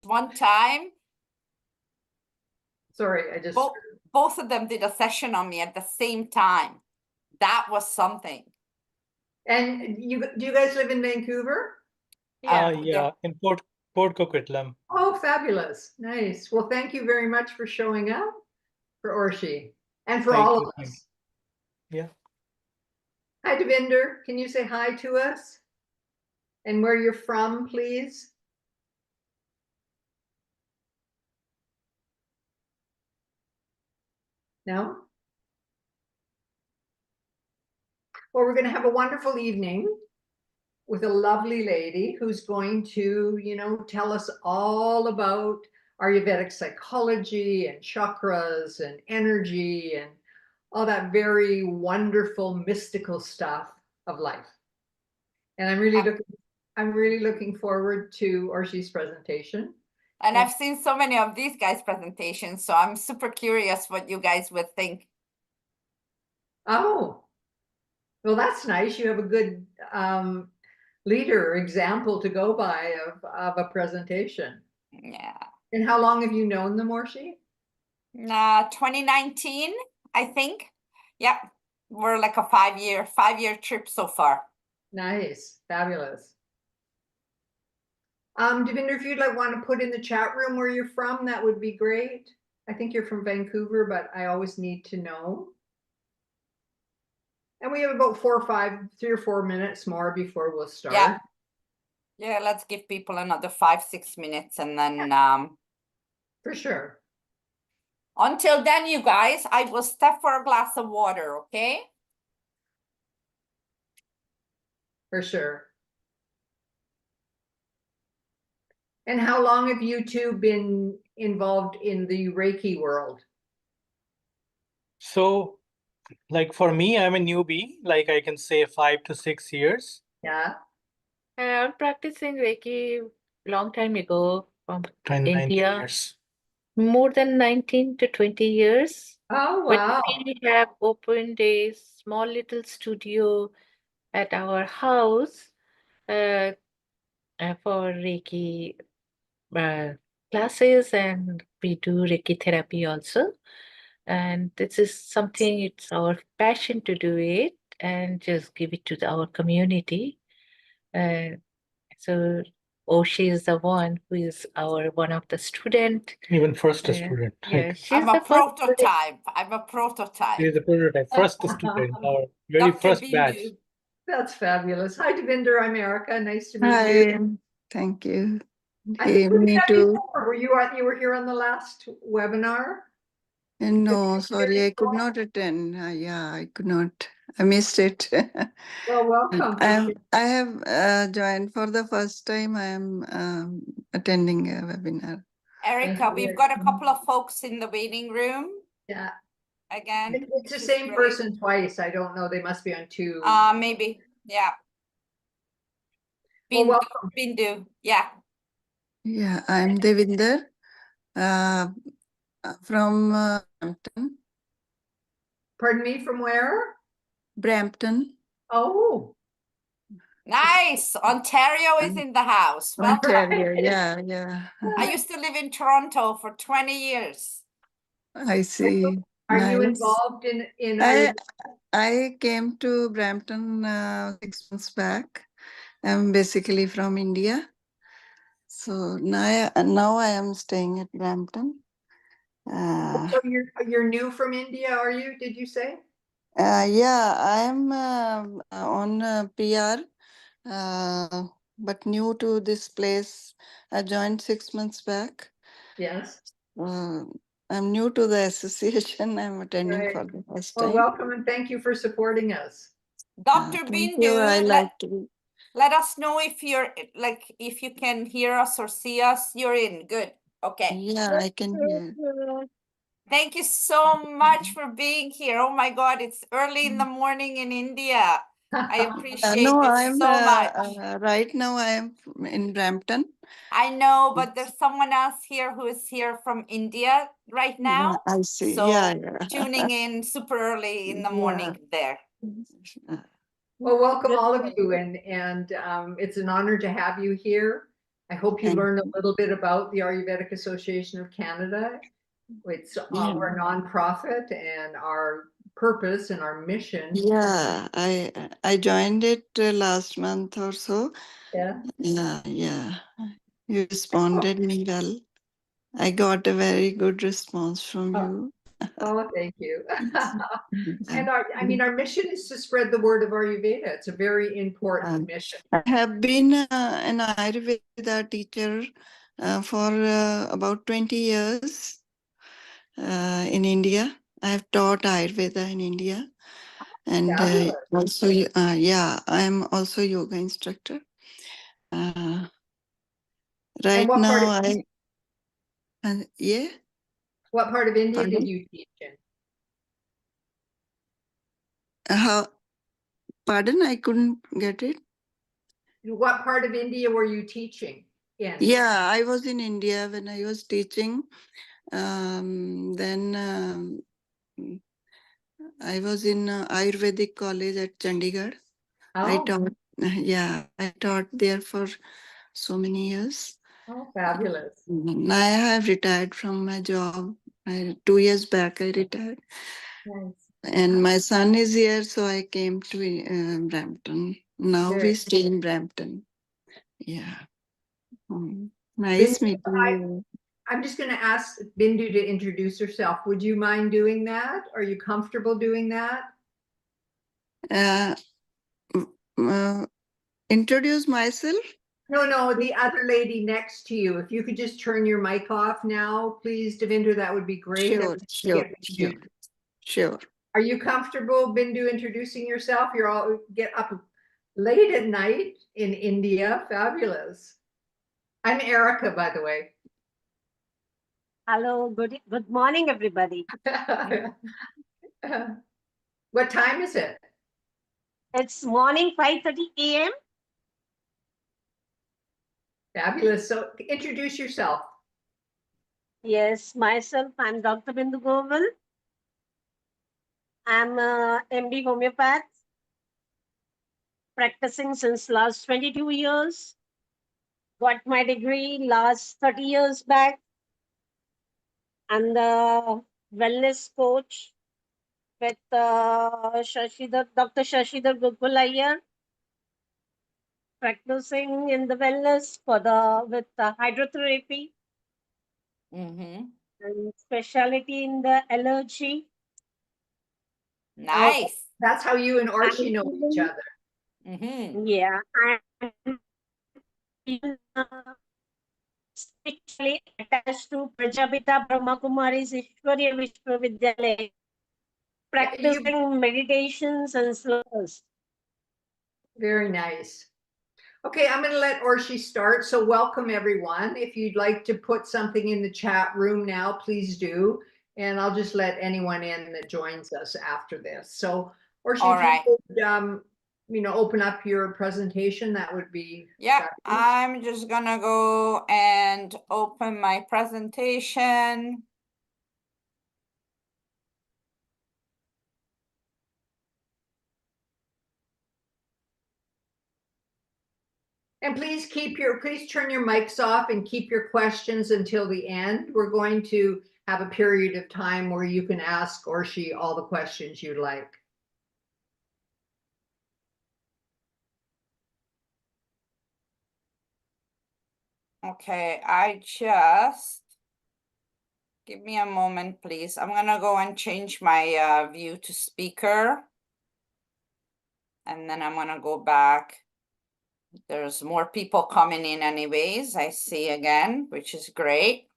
one time. Sorry, I just... Both of them did a session on me at the same time. That was something. And do you guys live in Vancouver? Yeah, in Port Coquitlam. Oh, fabulous. Nice. Well, thank you very much for showing up for Orsi and for all of us. Yeah. Hi, Devinder. Can you say hi to us? And where you're from, please? No? Well, we're going to have a wonderful evening with a lovely lady who's going to, tell us all about Ayurvedic psychology and chakras and energy and all that very wonderful, mystical stuff of life. And I'm really looking forward to Orsi's presentation. And I've seen so many of these guys' presentations, so I'm super curious what you guys would think. Oh, well, that's nice. You have a good leader example to go by of a presentation. Yeah. And how long have you known them, Orsi? 2019, I think. Yep. We're like a five-year trip so far. Nice. Fabulous. Devinder, if you'd want to put in the chat room where you're from, that would be great. I think you're from Vancouver, but I always need to know. And we have about 3 or 4 minutes more before we'll start. Yeah, let's give people another 5-6 minutes and then for sure. Until then, you guys, I will step for a glass of water, okay? For sure. And how long have you two been involved in the Reiki world? So, for me, I'm a newbie, I can say 5 to 6 years. Yeah. I'm practicing Reiki long time ago from 19 India. years. More than 19 to 20 years. Oh, wow. But we have opened a small little studio at our house for Reiki classes, and we do Reiki therapy also. And this is something, it's our passion to do it and just give it to our community. So Orsi is the one who is one of the student. Even first student. Yeah, I'm a prototype. I'm a prototype. She's the prototype, first student, our very Dr. first Bindu. batch. That's fabulous. Hi, Devinder. I'm Erica. Nice to meet Hi, you. thank you. I think we Me met too. before. You were here on the last webinar? No, sorry, I could not attend. Yeah, I could not. I missed it. Well, welcome. I have joined for the first time. I am attending a webinar. Erica, we've got a couple of folks in the waiting room. Yeah. Again. It's the same person twice. I don't know. They must be on 2. Maybe. Yeah. Well, welcome. Bindu. Yeah. Yeah, I'm Devinder from Brampton. Pardon me, from where? Brampton. Oh. Nice. Ontario is in the house. Welcome. Ontario, yeah. I used to live in Toronto for 20 years. I see. Are Nice. you involved in I came to Brampton 6 months back. I'm basically from India. So now I am staying at Brampton. So you're new from India, are you? Did you say? Yeah, I am on PR, but new to this place. I joined 6 months back. Yes. I'm new to the association. I'm attending for the first time. Well, welcome and thank you for supporting us. Dr. Bindu, let us know if if you can hear us or see us. You're in. Good. Okay. Yeah, I can hear. Thank you so much for being here. Oh my God, it's early in the morning in India. I appreciate it so much. Right now I am in Brampton. I know, but there's someone else here who is here from India right now. Yeah, I see. So yeah. tuning in super early in the morning there. Well, welcome all of you, and it's an honor to have you here. I hope you Thank learned a you. little bit about the Ayurvedic Association of Canada. It's Yeah. our nonprofit, and our purpose and our mission. Yeah, I joined it last month or so. Yeah. Yeah. You responded me well. I got a very good response from Oh. you. Oh, thank you. Yeah. And our mission is to spread the word of Ayurveda. It's a very important mission. I have been an Ayurveda teacher for about 20 years in India. I have taught Ayurveda in India. And Fabulous. also, yeah, I am also yoga instructor. Right what part now, of- yeah. What part of India Pardon? did you teach in? How? Pardon, I couldn't get it. What part of India were you teaching in? Yeah, I was in India when I was teaching. Then I was in Ayurvedic college at Chandigarh. I Oh, taught, yeah, I taught there for so many years. oh, fabulous. I have retired from my job. 2 years back, I retired. Nice. And my son is here, so I came to Brampton. Now Very- we stay in Brampton. Yeah. Nice Bindu, meeting you. I'm just going to ask Bindu to introduce herself. Would you mind doing that? Are you comfortable doing that? Uh, introduce myself. No, the other lady next to you. If you could just turn your mic off now, please, Devinder, that would be great. Sure. Are you comfortable, Bindu, introducing yourself? You're all get up late at night in India. Fabulous. I'm Erica, by the way. Hello, good morning, everybody. What time is it? It's morning 5:30 a.m. Fabulous. So introduce yourself. Yes, myself, I'm Dr. Bindu Goval. I'm a MD homeopath, practicing since last 22 years. Got my degree last 30 years back. I'm the wellness coach with Dr. Shashidhar Gopal, practicing in the wellness with hydrotherapy. Mm-hmm. And specialty in the allergy. Nice. That's how you and Orsi know each other. Mm-hmm. Yeah, I'm spiritually attached to Prajapita Brahma Kumari's Ishwarya Vishwavidyalaya, practicing meditations and slows. Very nice. Okay, I'm going to let Orsi start. So welcome, everyone. If you'd like to put something in the chat room now, please do. And I'll just let anyone in that joins us after this. So Orsi, All if right. you could, open up your presentation, that would be Yeah, fabulous. I'm just gonna go and open my presentation. And please turn your mics off and keep your questions until the end. We're going to have a period of time where you can ask Orsi all the questions you'd like. Okay, give me a moment, please. I'm gonna go and change my view to speaker. And then I'm gonna go back. There's more people coming in anyways, I see again, which is great.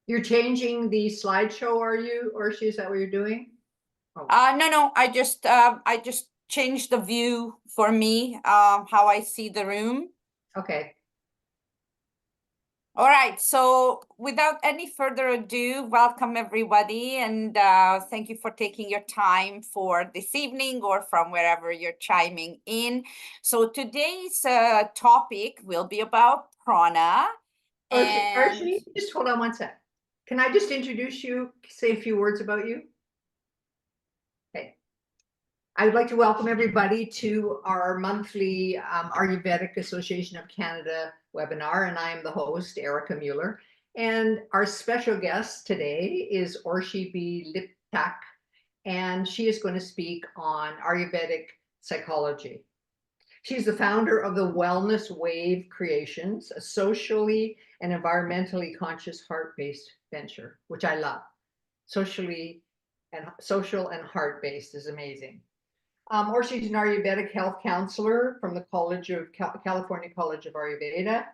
You're changing the slideshow, are you, Orsi? Is that what you're doing? No, I just changed the view for me, how I see the room. Okay. All right, so without any further ado, welcome everybody, and thank you for taking your time for this evening or from wherever you're chiming in. So today's topic will be about prana. Orsi, just hold on one sec. Can I just introduce you, say a few words about you? I would like to welcome everybody to our monthly Ayurvedic Association of Canada webinar, and I am the host, Erica Mueller. And our special guest today is Orsi Liptak, and she is going to speak on Ayurvedic psychology. She's the founder of the Wellness Wave Creations, a socially and environmentally conscious heart-based venture, which I love. Social and heart-based is amazing. Orsi is an Ayurvedic health counselor from the California College of Ayurveda.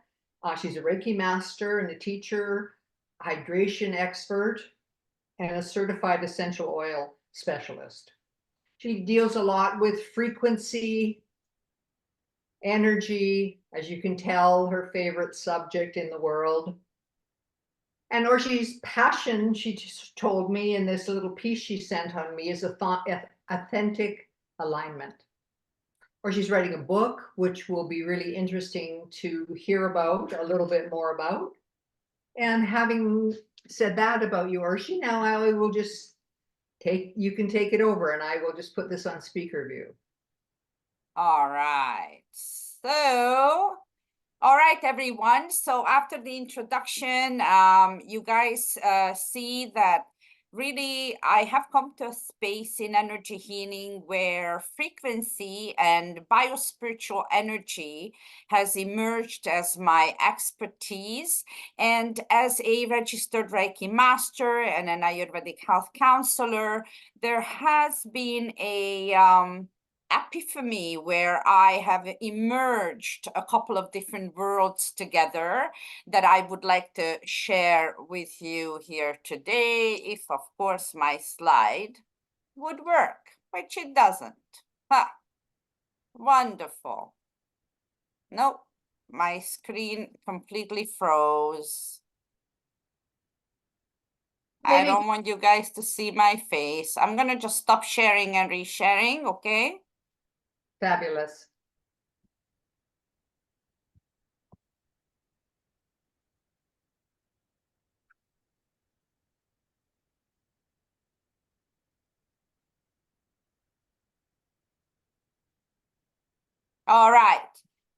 She's a Reiki master and a teacher, hydration expert, and a certified essential oil specialist. She deals a lot with frequency, energy, as you can tell, her favorite subject in the world. And Orsi's passion, she just told me in this little piece she sent on me, is authentic alignment. Or she's writing a book, which will be really interesting to hear about a little bit more about. And having said that about you, Orsi, now I will just you can take it over, and I will just put this on speaker view. All right. So, all right, everyone. So after the introduction, you guys see that really I have come to a space in energy healing where frequency and biospiritual energy has emerged as my expertise. And as a registered Reiki master and an Ayurvedic health counselor, there has been a epiphany where I have emerged a couple of different worlds together that I would like to share with you here today, if of course my slide would work, which it doesn't. Ha, wonderful. Nope, my screen completely froze. I don't want you guys to see my face. I'm gonna just stop sharing and resharing, okay? Fabulous. All right.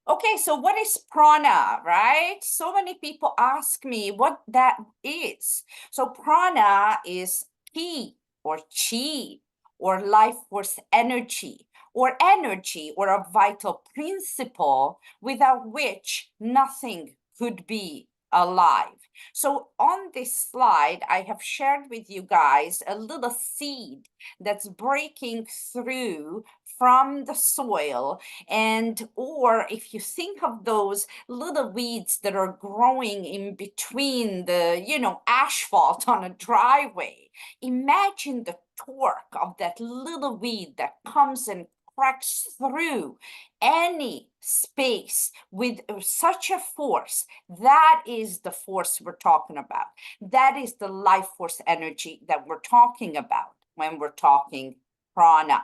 Okay, so what is prana, right? So many people ask me what that is. So prana is ki or chi or life force energy or a vital principle without which nothing could be alive. So on this slide, I have shared with you guys a little seed that's breaking through from the soil, and or if you think of those little weeds that are growing in between the asphalt on a driveway, imagine the torque of that little weed that comes and cracks through any space with such a force. That is the force we're talking about. That is the life force energy that we're talking about when we're talking prana.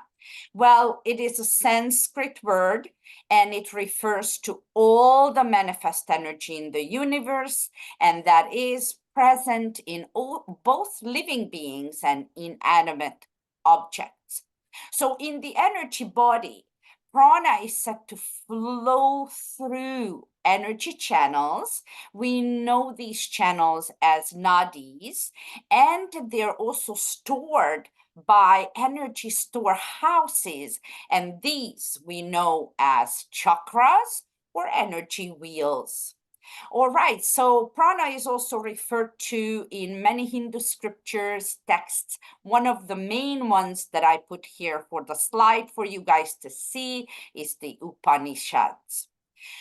Well, it is a Sanskrit word, and it refers to all the manifest energy in the universe, and that is present in both living beings and inanimate objects. So in the energy body, prana is said to flow through energy channels. We know these channels as nadis, and they're also stored by energy storehouses, and these we know as chakras or energy wheels. All right, so prana is also referred to in many Hindu scriptures, texts. One of the main ones that I put here for the slide for you guys to see is the Upanishads.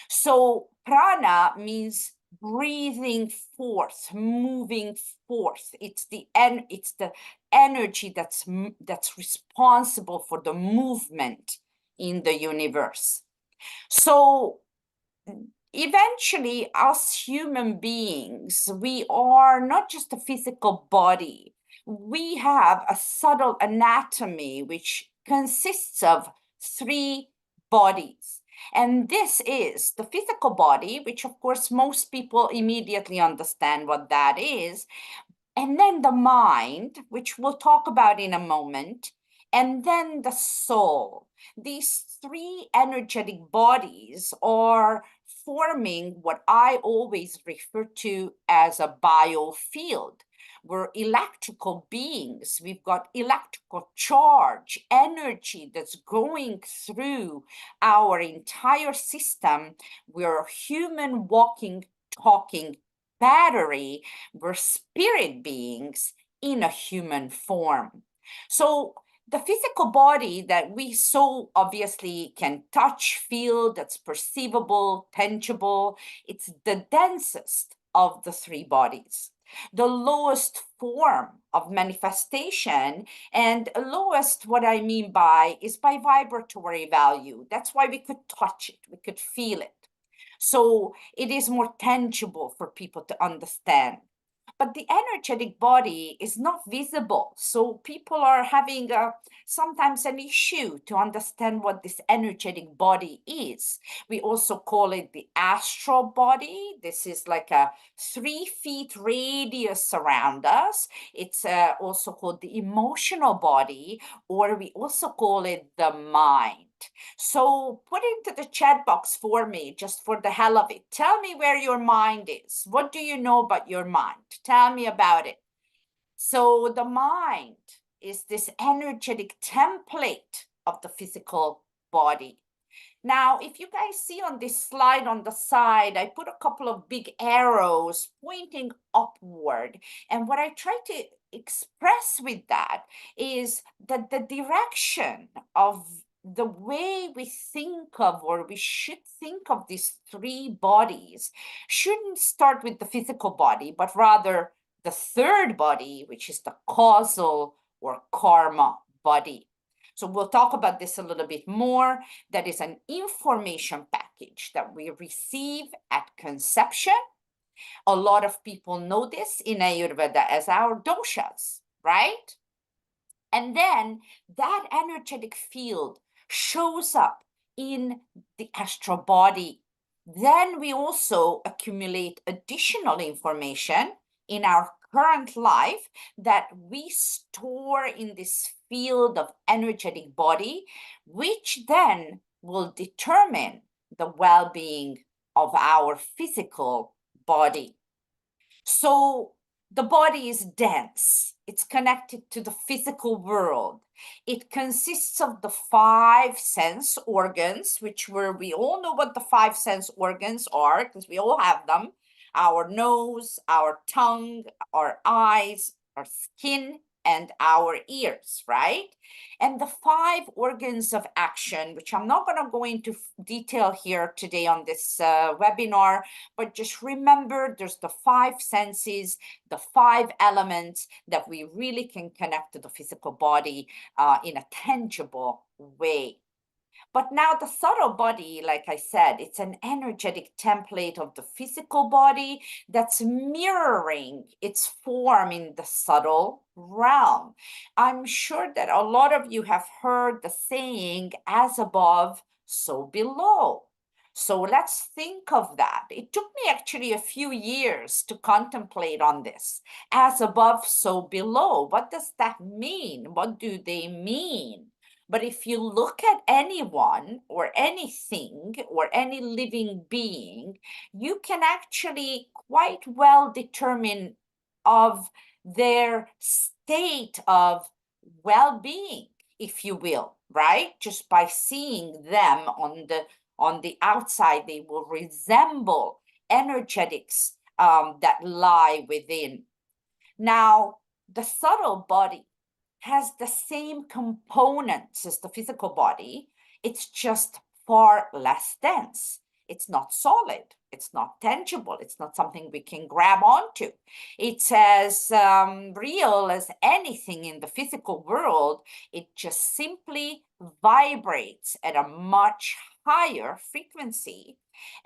So prana means breathing forth, moving forth. It's the energy that's responsible for the movement in the universe. So eventually, us human beings, we are not just a physical body. We have a subtle anatomy which consists of 3 bodies. And this is the physical body, which of course most people immediately understand what that is. And then the mind, which we'll talk about in a moment, and then the soul. These three energetic bodies are forming what I always refer to as a biofield. We're electrical beings. We've got electrical charge, energy that's going through our entire system. We're a human walking, talking battery. We're spirit beings in a human form. So the physical body that we so obviously can touch, feel, that's perceivable, tangible, it's the densest of the three bodies, the lowest form of manifestation, and lowest, what I mean by, is by vibratory value. That's why we could touch it, we could feel it. So it is more tangible for people to understand. But the energetic body is not visible. So people are having sometimes an issue to understand what this energetic body is. We also call it the astral body. This is like a 3 feet radius around us. It's also called the emotional body, or we also call it the mind. So put into the chat box for me, just for the hell of it. Tell me where your mind is. What do you know about your mind? Tell me about it. So the mind is this energetic template of the physical body. Now, if you guys see on this slide on the side, I put a couple of big arrows pointing upward. And what I try to express with that is that the direction of the way we think of, or we should think of, these three bodies shouldn't start with the physical body, but rather the third body, which is the causal or karma body. So we'll talk about this a little bit more. That is an information package that we receive at conception. A lot of people know this in Ayurveda as our doshas, right? And then that energetic field shows up in the astral body. Then we also accumulate additional information in our current life that we store in this field of energetic body, which then will determine the well-being of our physical body. So the body is dense. It's connected to the physical world. It consists of the 5 sense organs, which we all know what the 5 sense organs are, because we all have them. Our nose, our tongue, our eyes, our skin, and our ears, right? And the 5 organs of action, which I'm not going to go into detail here today on this webinar, but just remember there's the 5 senses, the 5 elements that we really can connect to the physical body in a tangible way. But now the subtle body, like I said, it's an energetic template of the physical body that's mirroring its form in the subtle realm. I'm sure that a lot of you have heard the saying, as above, so below. So let's think of that. It took me actually a few years to contemplate on this. As above, so below. What does that mean? What do they mean? But if you look at anyone or anything or any living being, you can actually quite well determine of their state of well-being, if you will, right? Just by seeing them on the outside, they will resemble energetics that lie within. Now, the subtle body has the same components as the physical body. It's just far less dense. It's not solid. It's not tangible. It's not something we can grab onto. It's as real as anything in the physical world. It just simply vibrates at a much higher frequency.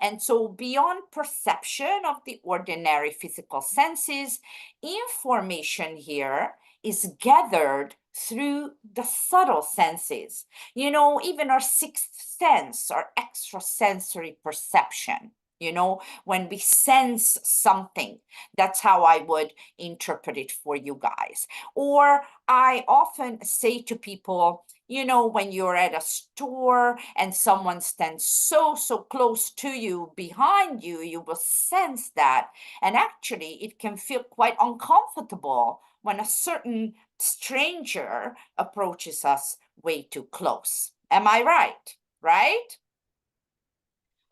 And so beyond perception of the ordinary physical senses, information here is gathered through the subtle senses. You know, even our 6th sense, our extrasensory perception. You know, when we sense something, that's how I would interpret it for you guys. Or I often say to people, you know, when you're at a store and someone stands so close to you, behind you, you will sense that. And actually, it can feel quite uncomfortable when a certain stranger approaches us way too close. Am I right? Right?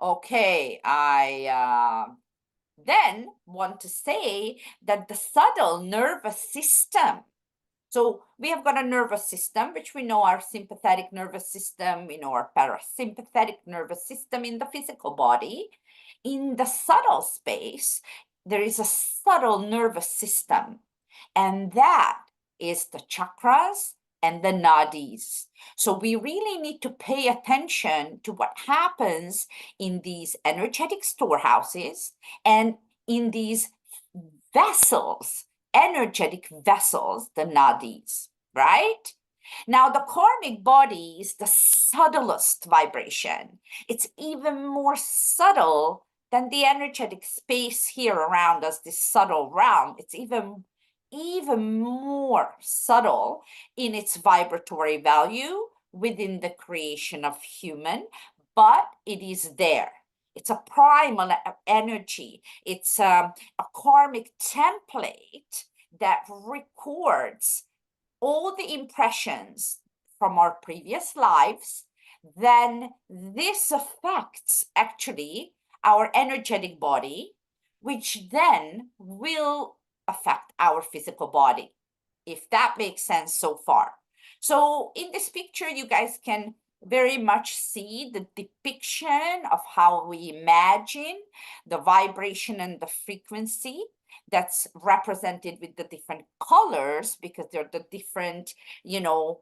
Okay, I then want to say that the subtle nervous system. So we have got a nervous system, which we know our sympathetic nervous system, we know our parasympathetic nervous system in the physical body. In the subtle space, there is a subtle nervous system, and that is the chakras and the nadis. So we really need to pay attention to what happens in these energetic storehouses and in these vessels, energetic vessels, the nadis, right? Now, the karmic body is the subtlest vibration. It's even more subtle than the energetic space here around us, this subtle realm. It's even more subtle in its vibratory value within the creation of human, but it is there. It's a primal energy. It's a karmic template that records all the impressions from our previous lives. Then this affects actually our energetic body, which then will affect our physical body, if that makes sense so far. So in this picture, you guys can very much see the depiction of how we imagine the vibration and the frequency that's represented with the different colors, because they're the different, you know,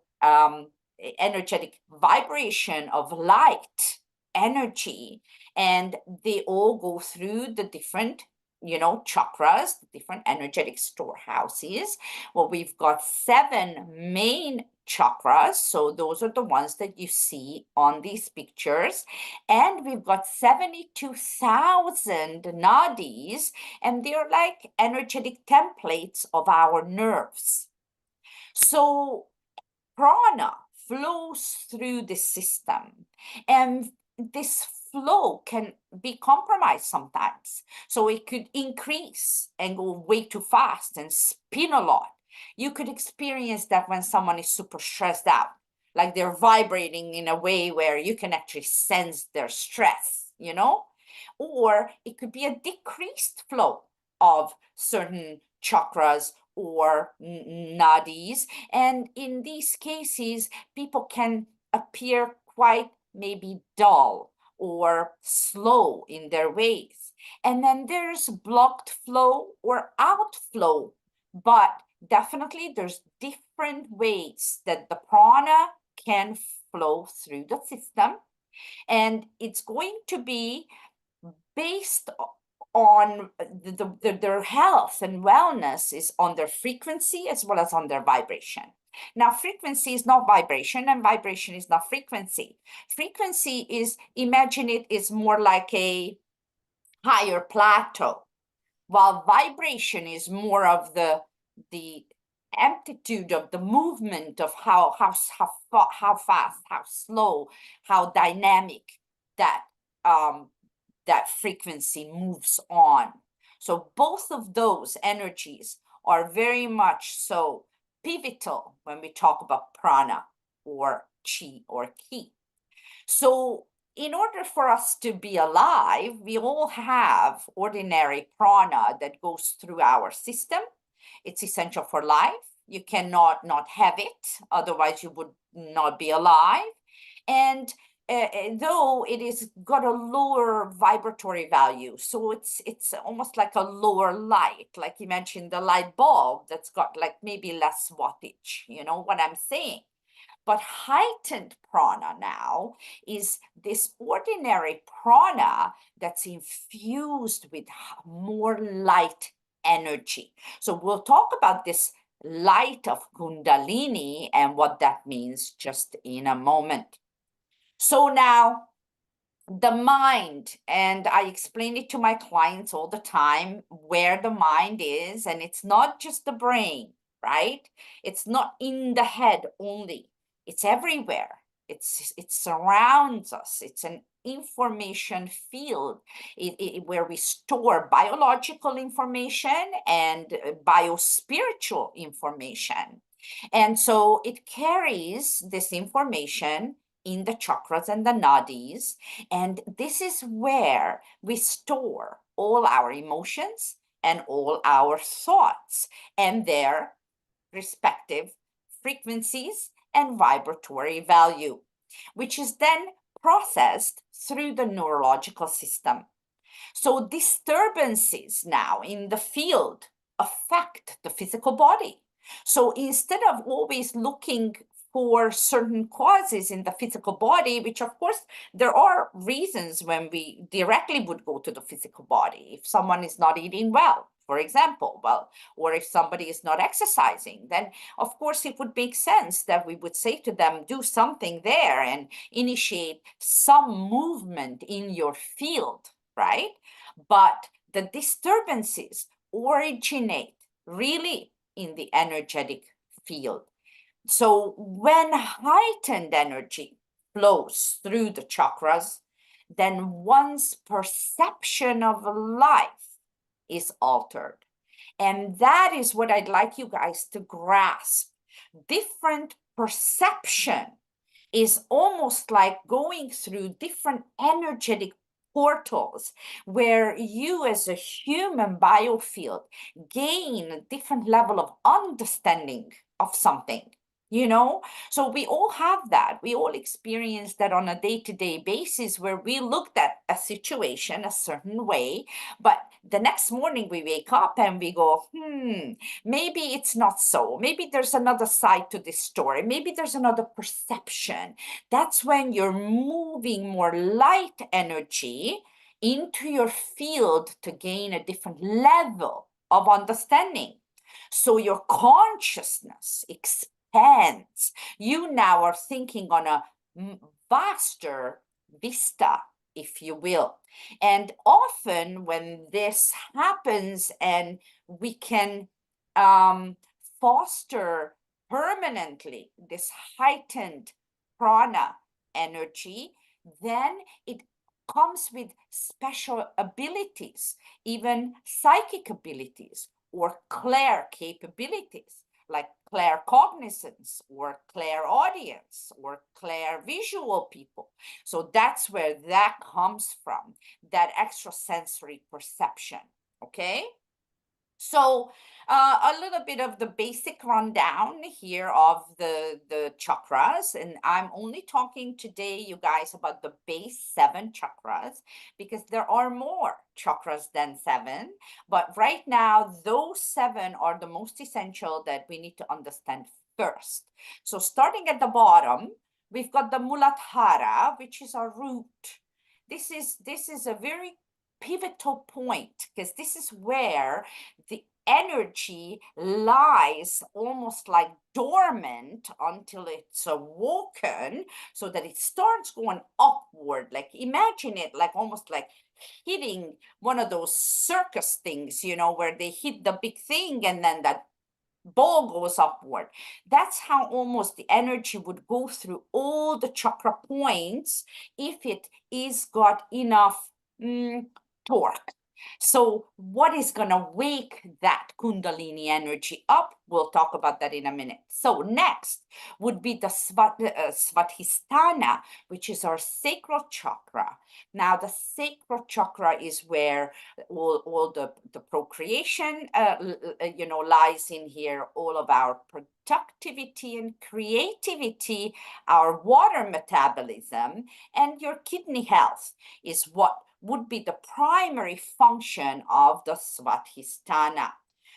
energetic vibration of light energy, and they all go through the different, you know, chakras, different energetic storehouses. Well, we've got 7 main chakras, so those are the ones that you see on these pictures, and we've got 72,000 nadis, and they're like energetic templates of our nerves. So prana flows through the system, and this flow can be compromised sometimes. So it could increase and go way too fast and spin a lot. You could experience that when someone is super stressed out, like they're vibrating in a way where you can actually sense their stress, you know? Or it could be a decreased flow of certain chakras or nadis. And in these cases, people can appear quite maybe dull or slow in their ways. And then there's blocked flow or outflow, but definitely there's different ways that the prana can flow through the system. And it's going to be based on their health and wellness is on their frequency as well as on their vibration. Now, frequency is not vibration, and vibration is not frequency. Frequency is, imagine it is more like a higher plateau, while vibration is more of the amplitude of the movement of how fast, how slow, how dynamic that that frequency moves on. So both of those energies are very much so pivotal when we talk about prana or chi or ki. So in order for us to be alive, we all have ordinary prana that goes through our system. It's essential for life. You cannot not have it, otherwise you would not be alive. And though it is got a lower vibratory value, so it's almost like a lower light, like you mentioned the light bulb that's got like maybe less wattage, you know what I'm saying? But heightened prana now is this ordinary prana that's infused with more light energy. So we'll talk about this light of Kundalini and what that means just in a moment. So now the mind, and I explain it to my clients all the time, where the mind is, and it's not just the brain, right? It's not in the head only. It's everywhere. It surrounds us. It's an information field where we store biological information and biospiritual information. And so it carries this information in the chakras and the nadis. And this is where we store all our emotions and all our thoughts and their respective frequencies and vibratory value, which is then processed through the neurological system. So disturbances now in the field affect the physical body. So instead of always looking for certain causes in the physical body, which of course there are reasons when we directly would go to the physical body. If someone is not eating well, for example, or if somebody is not exercising, then of course it would make sense that we would say to them, do something there and initiate some movement in your field, right? But the disturbances originate really in the energetic field. So when heightened energy flows through the chakras, then one's perception of life is altered. And that is what I'd like you guys to grasp. Different perception is almost like going through different energetic portals where you as a human biofield gain a different level of understanding of something. So we all have that. We all experience that on a day-to-day basis where we looked at a situation a certain way, but the next morning we wake up and we go, maybe it's not so. Maybe there's another side to this story. Maybe there's another perception. That's when you're moving more light energy into your field to gain a different level of understanding. So your consciousness expands. You now are thinking on a vaster vista, if you will. And often when this happens and we can foster permanently this heightened prana energy, then it comes with special abilities, even psychic abilities or clair capabilities, like claircognizance or clairaudience or clairvisual people. So that's where that comes from, that extrasensory perception, okay? So a little bit of the basic rundown here of the chakras. And I'm only talking today, you guys, about the base 7 chakras, because there are more chakras than 7. But right now, those 7 are the most essential that we need to understand first. So starting at the bottom, we've got the Muladhara, which is our root. This is a very pivotal point, because this is where the energy lies almost like dormant until it's awoken, so that it starts going upward. Like imagine it like almost like hitting one of those circus things, where they hit the big thing and then that ball goes upward. That's how almost the energy would go through all the chakra points if it is got enough torque. So what is going to wake that Kundalini energy up? We'll talk about that in a minute. So next would be the Svadhisthana, which is our sacral chakra. Now the sacral chakra is where all the procreation, lies in here, all of our productivity and creativity, our water metabolism, and your kidney health is what would be the primary function of the Svadhisthana.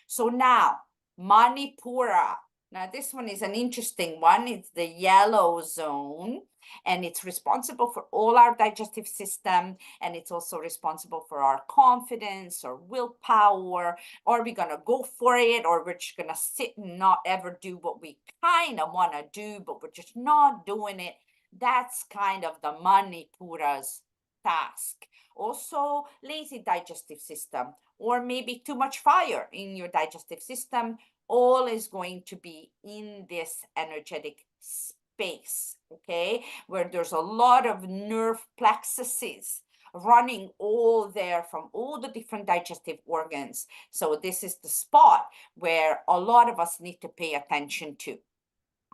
So now, Manipura. Now this one is an interesting one. It's the yellow zone, and it's responsible for all our digestive system, and it's also responsible for our confidence or willpower. Are we gonna go for it, or we're just gonna sit and not ever do what we kind of want to do, but we're just not doing it? That's kind of the Manipura's task, also lazy digestive system, or maybe too much fire in your digestive system, all is going to be in this energetic space, okay, where there's a lot of nerve plexuses running all there from all the different digestive organs. So this is the spot where a lot of us need to pay attention to.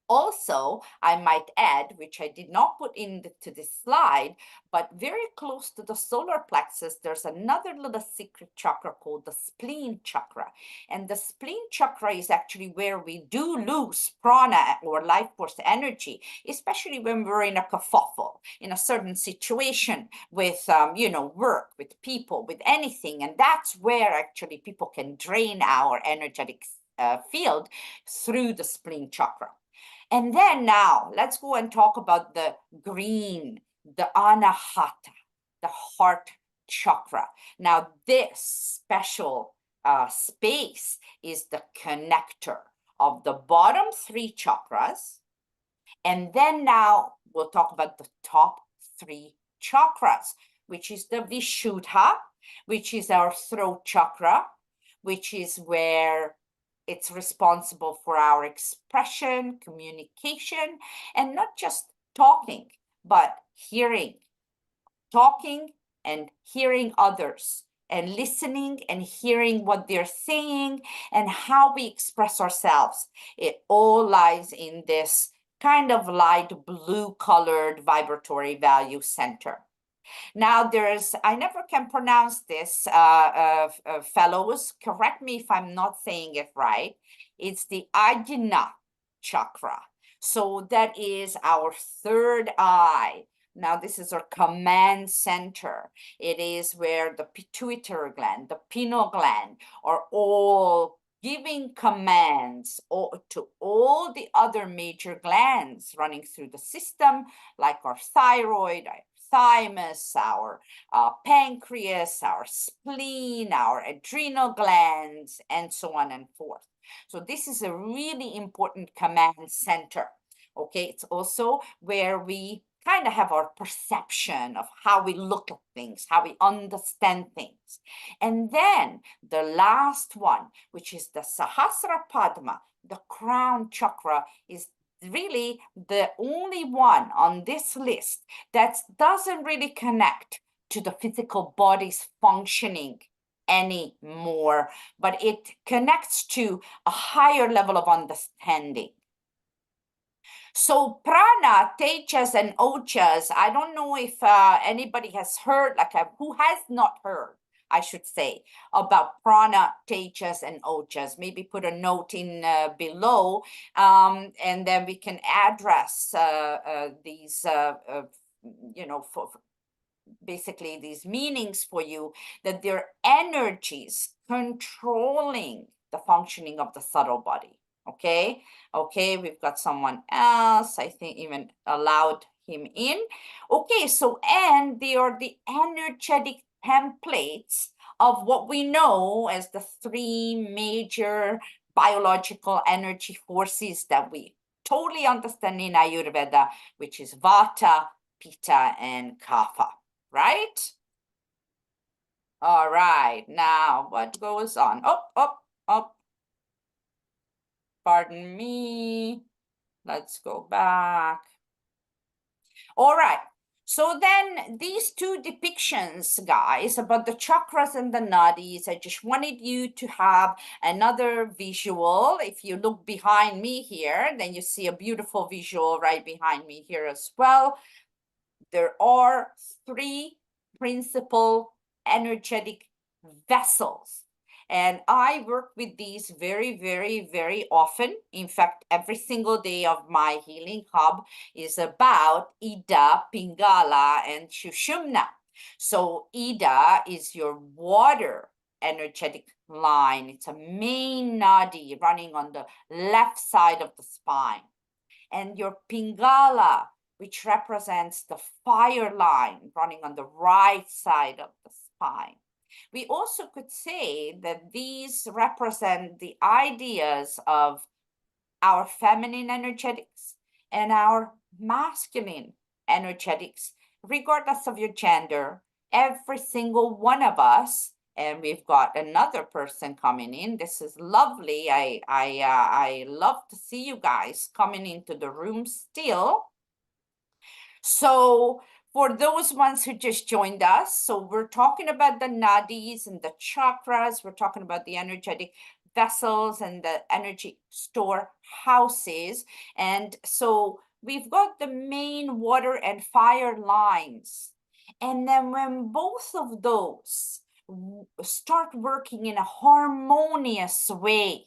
Also, I might add, which I did not put into this slide, but very close to the solar plexus, there's another little secret chakra called the spleen chakra. And the spleen chakra is actually where we do lose prana or life force energy, especially when we're in a kerfuffle, in a certain situation with, work, with people, with anything. And that's where actually people can drain our energetic field through the spleen chakra. And then now let's go and talk about the green, the anahata, the heart chakra. Now this special space is the connector of the bottom 3 chakras. And then now we'll talk about the top 3 chakras, which is the Vishuddha, which is our throat chakra, which is where it's responsible for our expression, communication, and not just talking, but hearing, talking and hearing others, and listening and hearing what they're saying and how we express ourselves. It all lies in this kind of light blue colored vibratory value center. Now I never can pronounce this, fellows, correct me if I'm not saying it right. It's the Ajna chakra. So that is our third eye. Now this is our command center. It is where the pituitary gland, the pineal gland are all giving commands to all the other major glands running through the system, like our thyroid, our thymus, our pancreas, our spleen, our adrenal glands, and so on and forth. So this is a really important command center. Okay, it's also where we kind of have our perception of how we look at things, how we understand things. And then the last one, which is the Sahasra Padma, the crown chakra, is really the only one on this list that doesn't really connect to the physical body's functioning anymore, but it connects to a higher level of understanding. So prana, tejas, and ojas, I don't know if anybody has heard, who has not heard, I should say, about prana, tejas, and ojas. Maybe put a note in below, and then we can address these, for basically these meanings for you, that they're energies controlling the functioning of the subtle body. Okay, we've got someone else, I think even allowed him in. Okay, so, and they are the energetic templates of what we know as the 3 major biological energy forces that we totally understand in Ayurveda, which is Vata, Pitta, and Kapha, right? All right, now what goes on? Up. Pardon me. Let's go back. All right. So then these 2 depictions, guys, about the chakras and the nadis, I just wanted you to have another visual. If you look behind me here, then you see a beautiful visual right behind me here as well. There are 3 principal energetic vessels. And I work with these very, very, very often. In fact, every single day of my healing hub is about Ida, Pingala, and Shushumna. So Ida is your water energetic line. It's a main nadi running on the left side of the spine. And your Pingala, which represents the fire line running on the right side of the spine. We also could say that these represent the ideas of our feminine energetics and our masculine energetics regardless of your gender, every single one of us, and we've got another person coming in. This is lovely. I love to see you guys coming into the room still. So for those ones who just joined us, so we're talking about the nadis and the chakras. We're talking about the energetic vessels and the energy storehouses. And so we've got the main water and fire lines. And then when both of those start working in a harmonious way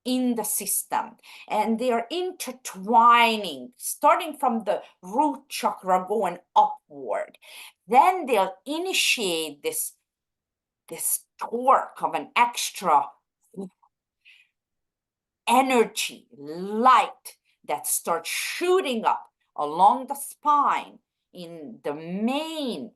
in the system, and they are intertwining, starting from the root chakra going upward, then they'll initiate this torque of an extra energy, light that starts shooting up along the spine in the main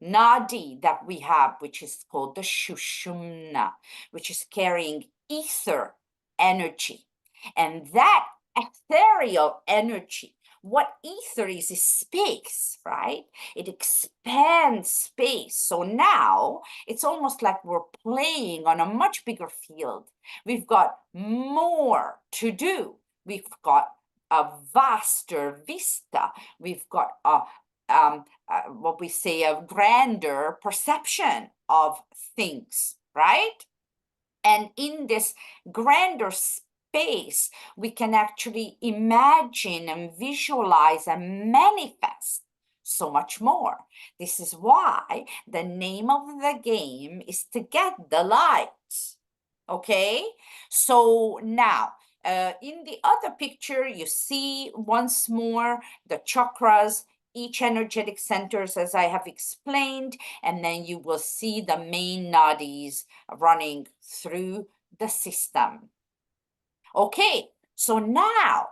nadi that we have, which is called the Shushumna, which is carrying ether energy. And that ethereal energy, what ether is space, right? It expands space. So now it's almost like we're playing on a much bigger field. We've got more to do. We've got a vaster vista. We've got what we say, a grander perception of things, right? And in this grander space, we can actually imagine and visualize and manifest so much more. This is why the name of the game is to get the light. Okay, so now in the other picture, you see once more the chakras, each energetic centers, as I have explained, and then you will see the main nadis running through the system. Okay, so now,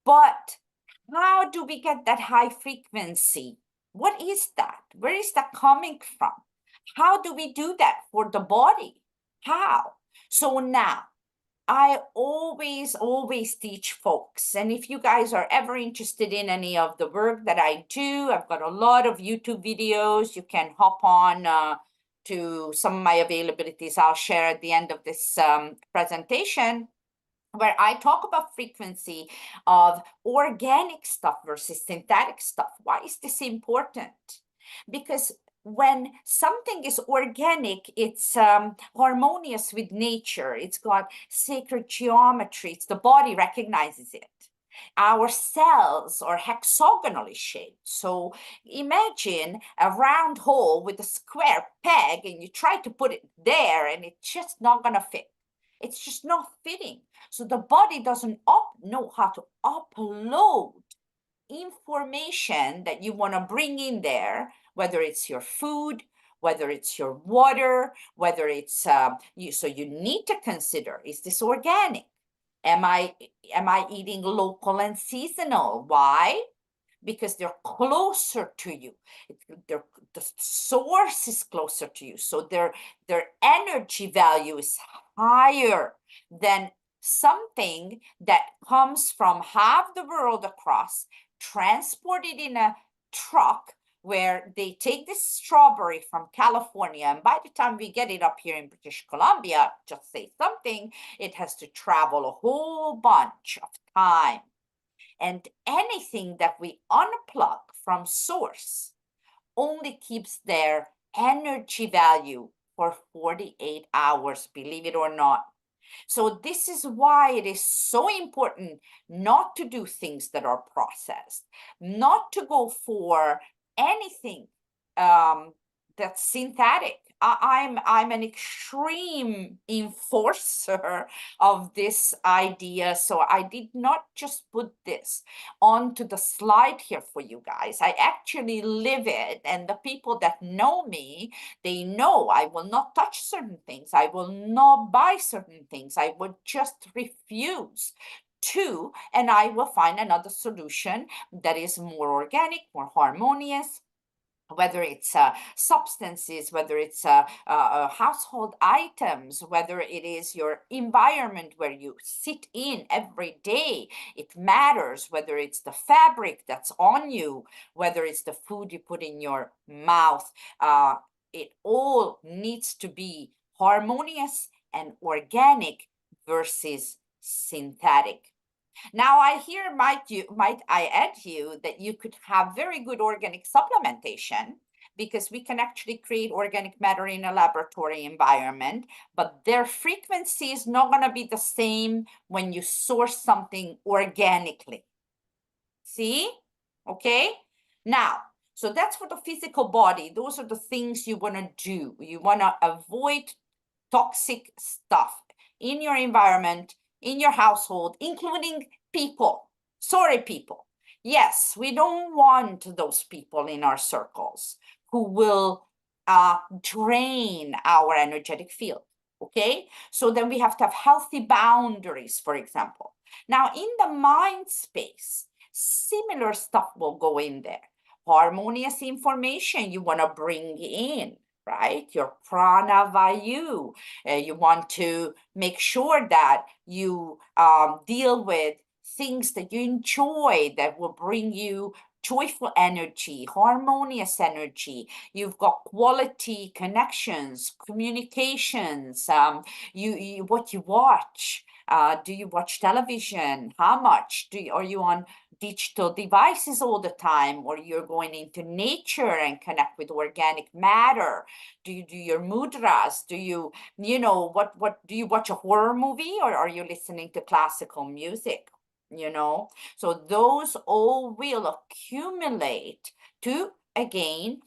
but how do we get that high frequency? What is that? Where is that coming from? How do we do that for the body? How? So now, I always teach folks, and if you guys are ever interested in any of the work that I do, I've got a lot of YouTube videos. You can hop on to some of my availabilities I'll share at the end of this presentation, where I talk about frequency of organic stuff versus synthetic stuff. Why is this important? Because when something is organic, it's harmonious with nature. It's got sacred geometry. It's the body recognizes it. Our cells are hexagonally shaped. So imagine a round hole with a square peg, and you try to put it there, and it's just not going to fit. It's just not fitting. So the body doesn't know how to upload information that you want to bring in there, whether it's your food, whether it's your water, whether it's so you need to consider, is this organic? Am I eating local and seasonal? Why? Because they're closer to you. The source is closer to you. So their energy value is higher than something that comes from half the world across, transported in a truck, where they take this strawberry from California, and by the time we get it up here in British Columbia, just say something, it has to travel a whole bunch of time. And anything that we unplug from source only keeps their energy value for 48 hours, believe it or not. So this is why it is so important not to do things that are processed, not to go for anything that's synthetic. I'm an extreme enforcer of this idea. So I did not just put this onto the slide here for you guys. I actually live it, and the people that know me, they know I will not touch certain things. I will not buy certain things. I would just refuse to, and I will find another solution that is more organic, more harmonious, whether it's substances, whether it's household items, whether it is your environment where you sit in every day, it matters. Whether it's the fabric that's on you, whether it's the food you put in your mouth, it all needs to be harmonious and organic versus synthetic. Now, I here might I add you that you could have very good organic supplementation, because we can actually create organic matter in a laboratory environment, but their frequency is not going to be the same when you source something organically. See? Okay? Now, so that's for the physical body. Those are the things you want to do. You want to avoid toxic stuff in your environment, in your household, including people. Sorry, people. Yes, we don't want those people in our circles who will drain our energetic field. Okay, so then we have to have healthy boundaries, for example. Now, in the mind space, similar stuff will go in there. Harmonious information you want to bring in, right? Your prana vayu. You want to make sure that you deal with things that you enjoy, that will bring you joyful energy, harmonious energy. You've got quality connections, communications, what you watch. Do you watch television? How much? Are you on digital devices all the time, or you're going into nature and connect with organic matter? Do you do your mudras? Do you what do you watch a horror movie, or are you listening to classical music? So those all will accumulate to, again,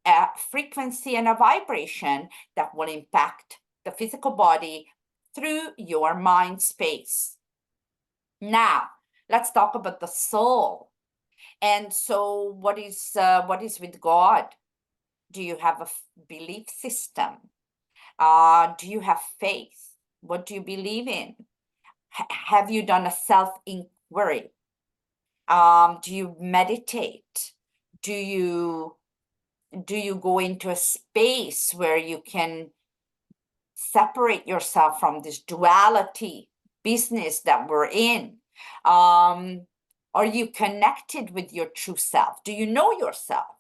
a frequency and a vibration that will impact the physical body through your mind space. Now, let's talk about the soul. And so what is with God? Do you have a belief system? Do you have faith? What do you believe in? Have you done a self-inquiry? Do you meditate? Do you go into a space where you can separate yourself from this duality business that we're in? Are you connected with your true self? Do you know yourself?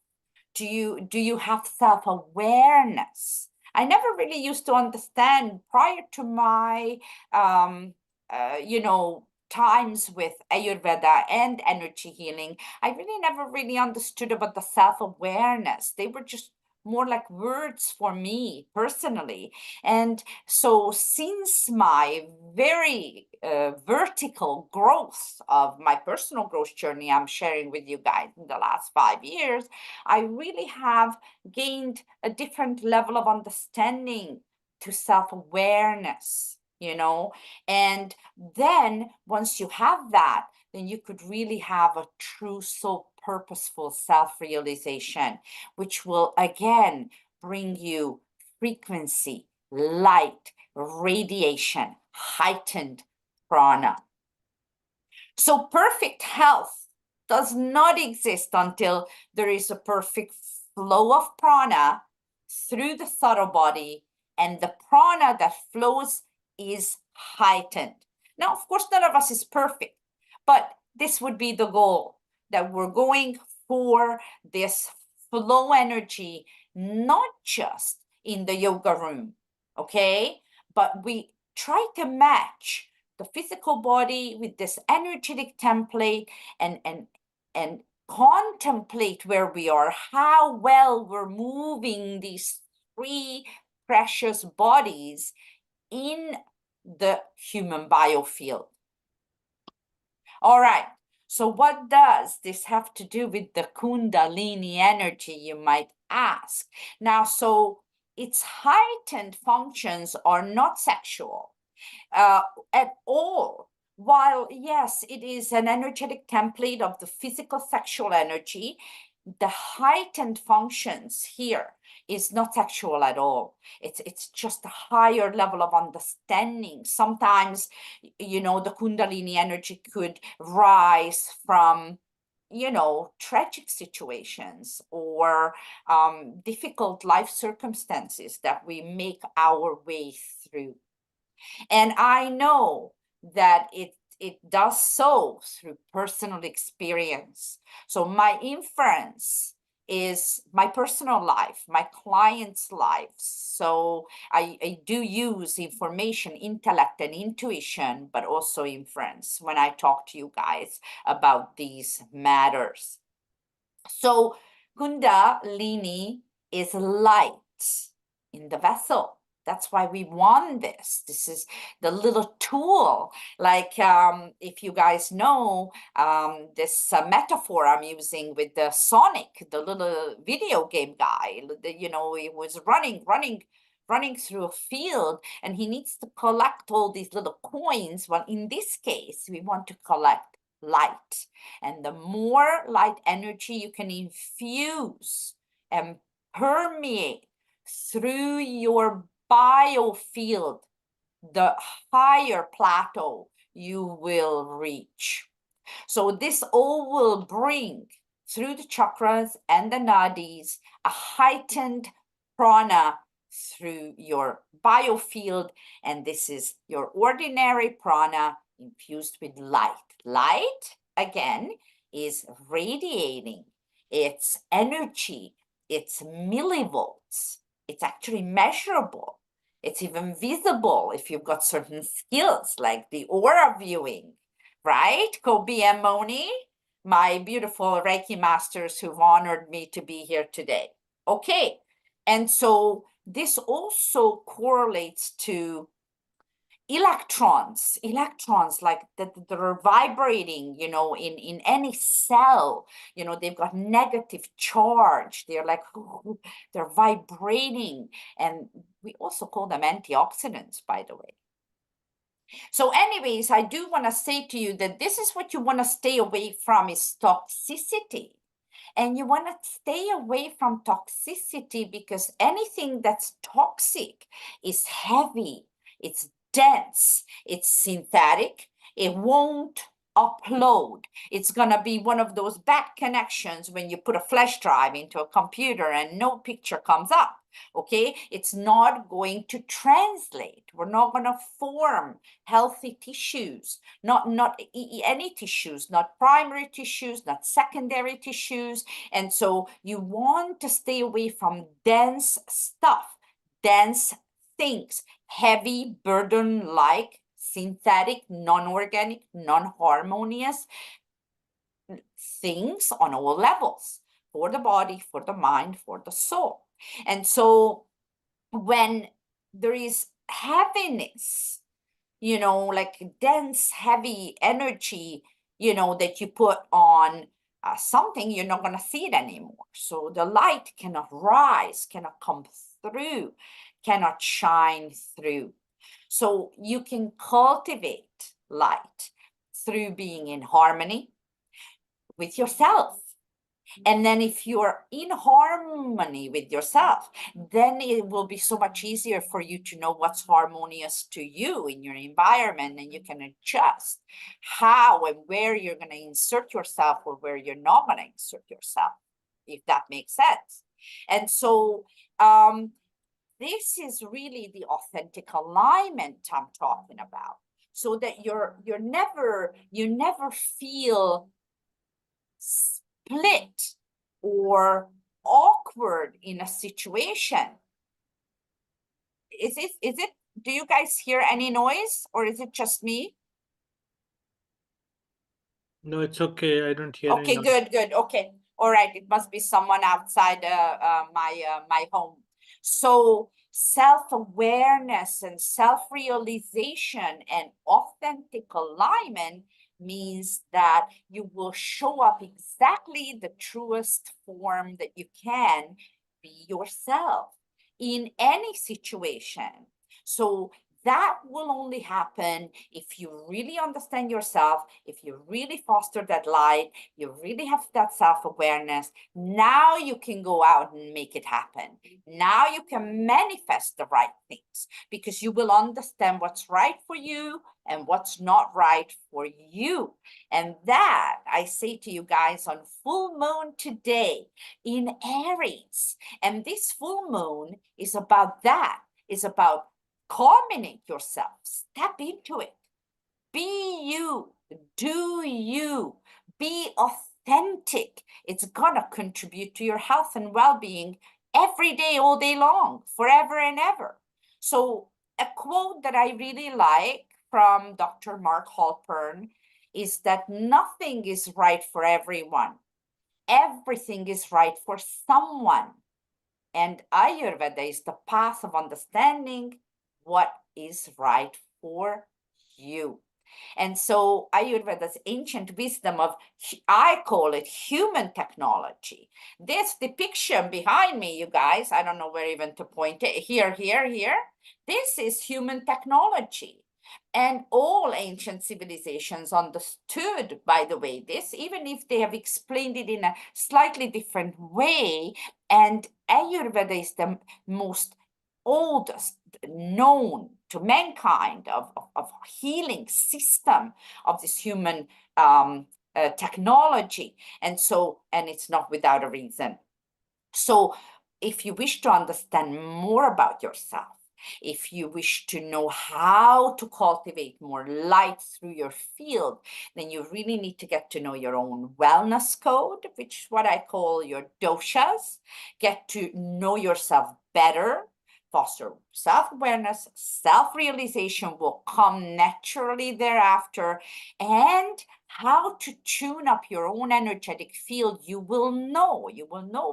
Do you have self-awareness? I never really used to understand prior to my times with Ayurveda and energy healing. I really never really understood about the self-awareness. They were just more like words for me personally. And so since my very vertical growth of my personal growth journey I'm sharing with you guys in the last 5 years, I really have gained a different level of understanding to self-awareness, and then once you have that, then you could really have a true soul purposeful self-realization, which will again bring you frequency, light, radiation, heightened prana. So perfect health does not exist until there is a perfect flow of prana through the subtle body, and the prana that flows is heightened. Now, of course, none of us is perfect, but this would be the goal, that we're going for this flow energy, not just in the yoga room, okay? But we try to match the physical body with this energetic template and contemplate where we are, how well we're moving these three precious bodies in the human biofield. All right, so what does this have to do with the Kundalini energy, you might ask? Now, so its heightened functions are not sexual at all. While, yes, it is an energetic template of the physical sexual energy, the heightened functions here is not sexual at all. It's just a higher level of understanding. Sometimes, the Kundalini energy could rise from, tragic situations or difficult life circumstances that we make our way through. And I know that it does so through personal experience. So my inference is my personal life, my clients' lives. So I do use information, intellect, and intuition, but also inference when I talk to you guys about these matters. So Kundalini is light in the vessel. That's why we want this. This is the little tool. Like if you guys know this metaphor I'm using with the Sonic, the little video game guy, he was running through a field and he needs to collect all these little coins. Well, in this case, we want to collect light. And the more light energy you can infuse and permeate through your biofield, the higher plateau you will reach. So this all will bring through the chakras and the nadis a heightened prana through your biofield, and this is your ordinary prana infused with light. Light, again, is radiating. It's energy. It's millivolts. It's actually measurable. It's even visible if you've got certain skills like the aura viewing, right? Kobe and Moni, my beautiful Reiki masters who've honored me to be here today. Okay, and so this also correlates to electrons like that are vibrating, in any cell, they've got negative charge. They're like, they're vibrating. And we also call them antioxidants, by the way. So anyways, I do want to say to you that this is what you want to stay away from is toxicity. And you want to stay away from toxicity because anything that's toxic is heavy, it's dense, it's synthetic, it won't upload. It's going to be one of those bad connections when you put a flash drive into a computer and no picture comes up. Okay, it's not going to translate. We're not going to form healthy tissues, not any tissues, not primary tissues, not secondary tissues. And so you want to stay away from dense stuff, dense things, heavy burden like synthetic, non-organic, non-harmonious things on all levels for the body, for the mind, for the soul. And so when there is heaviness, like dense, heavy energy, that you put on something, you're not going to see it anymore. So the light cannot rise, cannot come through, cannot shine through. So you can cultivate light through being in harmony with yourself. And then if you're in harmony with yourself, then it will be so much easier for you to know what's harmonious to you in your environment, and you can adjust how and where you're going to insert yourself or where you're not going to insert yourself, if that makes sense. And so this is really the authentic alignment I'm talking about, so that you never feel split or awkward in a situation. Is it, do you guys hear any noise or is it just me? No, it's okay. I don't hear Okay, any noise. good. Okay. All right. It must be someone outside my home. So self-awareness and self-realization and authentic alignment means that you will show up exactly the truest form that you can be yourself in any situation. So that will only happen if you really understand yourself, if you really foster that light, you really have that self-awareness. Now you can go out and make it happen. Now you can manifest the right things because you will understand what's right for you, and what's not right for you. And that I say to you guys on full moon today in Aries. And this full moon is about that. It's about calming yourself. Step into it. Be you. Do you. Be authentic. It's gonna contribute to your health and well-being every day, all day long, forever and ever. So a quote that I really like from Dr. Mark Halpern is that nothing is right for everyone. Everything is right for someone. And Ayurveda is the path of understanding what is right for you. And so Ayurveda's ancient wisdom of, I call it human technology. This depiction behind me, you guys, I don't know where even to point it, here. This is human technology. And all ancient civilizations understood, by the way, this, even if they have explained it in a slightly different way. And Ayurveda is the most oldest known to mankind of healing system of this human technology. And it's not without a reason. So if you wish to understand more about yourself, if you wish to know how to cultivate more light through your field, then you really need to get to know your own wellness code, which is what I call your doshas. Get to know yourself better, foster self-awareness, self-realization will come naturally thereafter, and how to tune up your own energetic field. You will know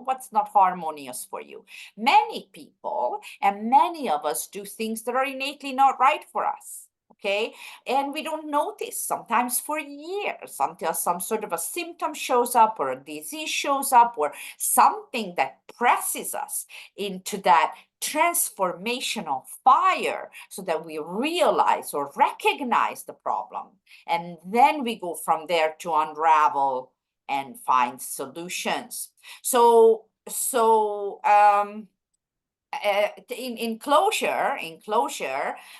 what's not harmonious for you. Many people and many of us do things that are innately not right for us. Okay, and we don't notice sometimes for years until some sort of a symptom shows up or a disease shows up or something that presses us into that transformational fire so that we realize or recognize the problem. And then we go from there to unravel and find solutions. So in closure,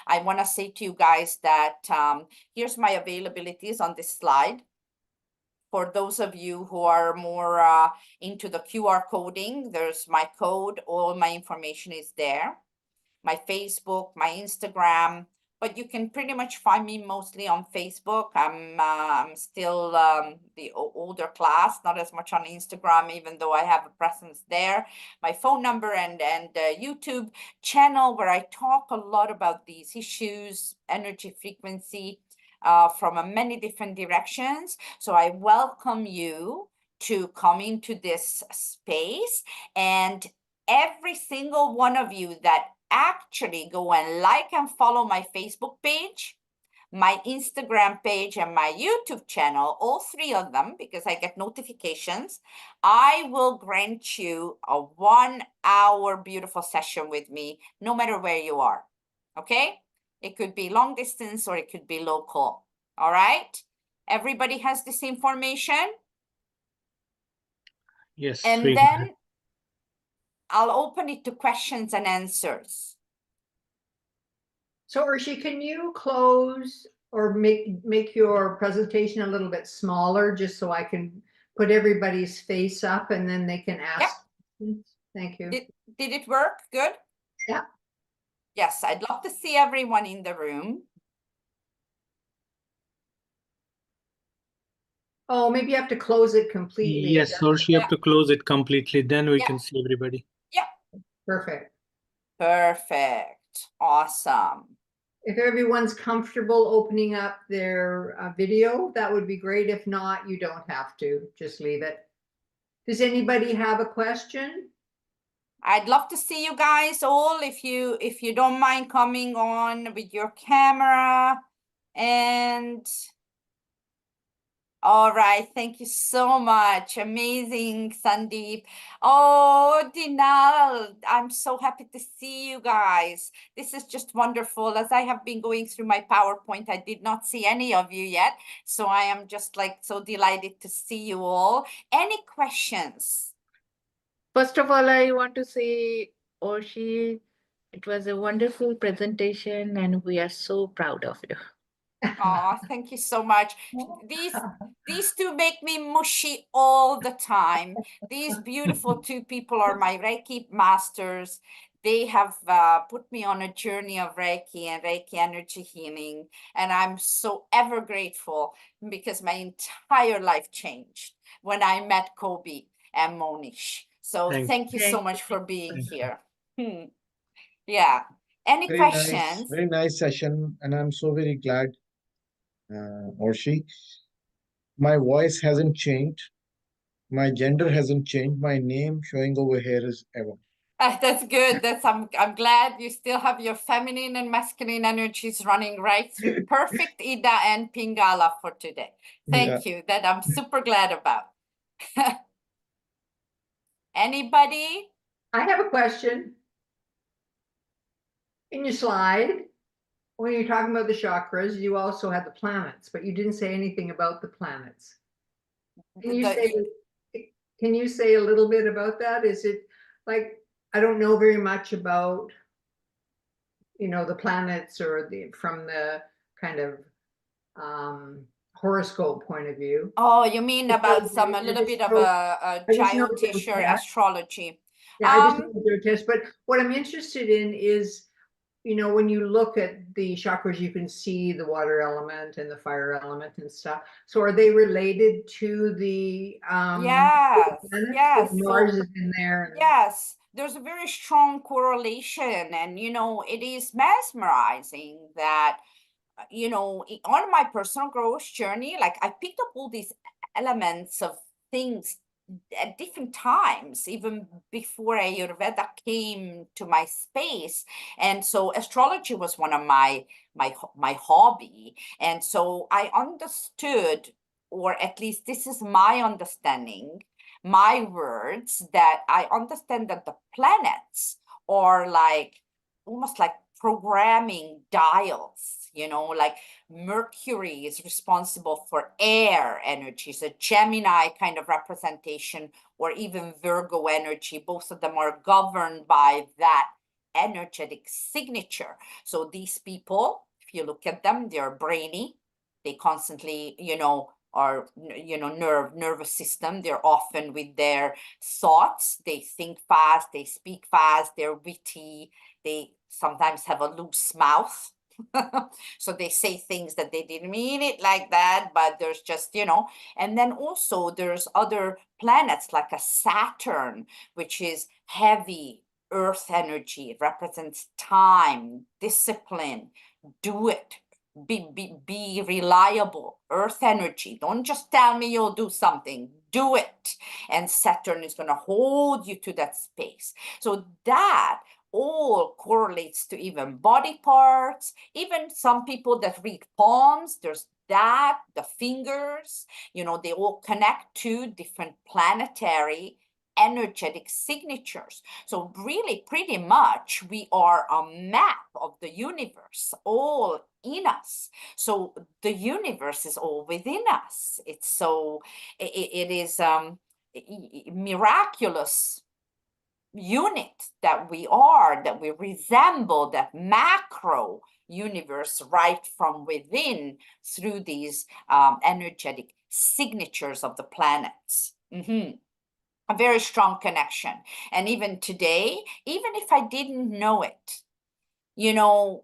I want to say to you guys that here's my availabilities on this slide. For those of you who are more into the QR coding, there's my code. All my information is there. My Facebook, my Instagram, but you can pretty much find me mostly on Facebook. I'm still the older class, not as much on Instagram, even though I have a presence there. My phone number and YouTube channel where I talk a lot about these issues, energy frequency, from many different directions. So I welcome you to come into this space, and every single one of you that actually go and like and follow my Facebook page, my Instagram page, and my YouTube channel, all three of them, because I get notifications, I will grant you a 1 hour beautiful session with me, no matter where you are. Okay? It could be long distance or it could be local. All right? Everybody has this information? Yes. And then I'll open it to questions and answers. So Orsi, can you close or make your presentation a little bit smaller just so I can put everybody's face up and then they can ask questions? Thank you. Did it work? Good? Yeah. Yes, I'd love to see everyone in the room. Oh, maybe you have to close it completely. Yes, or she have to close it completely, then we Yeah. can see everybody. Perfect. Perfect. Awesome. If everyone's comfortable opening up their video, that would be great. If not, you don't have to. Just leave it. Does anybody have a question? I'd love to see you guys all if you don't mind coming on with your camera. And all right, thank you so much. Amazing, Sandeep. Oh, Dinal, I'm so happy to see you guys. This is just wonderful. As I have been going through my PowerPoint, I did not see any of you yet. So I am just like so delighted to see you all. Any questions? First of all, I want to say, Orshi, it was a wonderful presentation and we are so proud of you. Oh, thank you so much. These two make me mushy all the time. These beautiful two people are my Reiki masters. They have put me on a journey of Reiki and Reiki energy healing, and I'm so ever grateful because my entire life changed when I met Kobe and Monish. So thank you so Thank much you. for being Thank you. here. Yeah. Any questions? Very nice session, and I'm so very glad, Orsi. My voice hasn't changed, my gender hasn't changed, my name showing over here is Evan. That's good. I'm glad you still have your feminine and masculine energies running right through. Perfect Ida and Pingala for today. Thank you. That I'm super glad about. Anybody? I have a question. In your slide, when you're talking about the chakras, you also had the planets, but you didn't say anything about the planets. Can you say a little bit about that? Is it like, I don't know very much about, the planets or from the kind of horoscope point of view. Oh, you mean about a I little just bit of know- a I just know they're Jyotish or tests. astrology? Yeah, I just know they're tests, but what I'm interested in is, when you look at the chakras, you can see the water element and the fire element and stuff. So are they related to the Yes, planets? yes. Mars is in there. Yes, there's a very strong correlation, and it is mesmerizing that on my personal growth journey, like I picked up all these elements of things at different times, even before Ayurveda came to my space. And so astrology was one of my hobby. And so I understood, or at least this is my understanding, my words, that I understand that the planets are like almost like programming dials, like Mercury is responsible for air energies, a Gemini kind of representation, or even Virgo energy. Both of them are governed by that energetic signature. So these people, if you look at them, they're brainy. They constantly, are, nervous system. They're often with their thoughts. They think fast, they speak fast, they're witty. They sometimes have a loose mouth. So they say things that they didn't mean it like that, but there's just, and then also there's other planets like a Saturn, which is heavy earth energy. It represents time, discipline, do it. Be reliable, earth energy. Don't just tell me you'll do something, do it. And Saturn is going to hold you to that space. So that all correlates to even body parts, even some people that read palms, there's that, the fingers, they all connect to different planetary energetic signatures. So really pretty much we are a map of the universe all in us. So the universe is all within us. It's so it is miraculous unit that we are, that we resemble that macro universe right from within through these energetic signatures of the planets. A very strong connection. And even today, even if I didn't know it,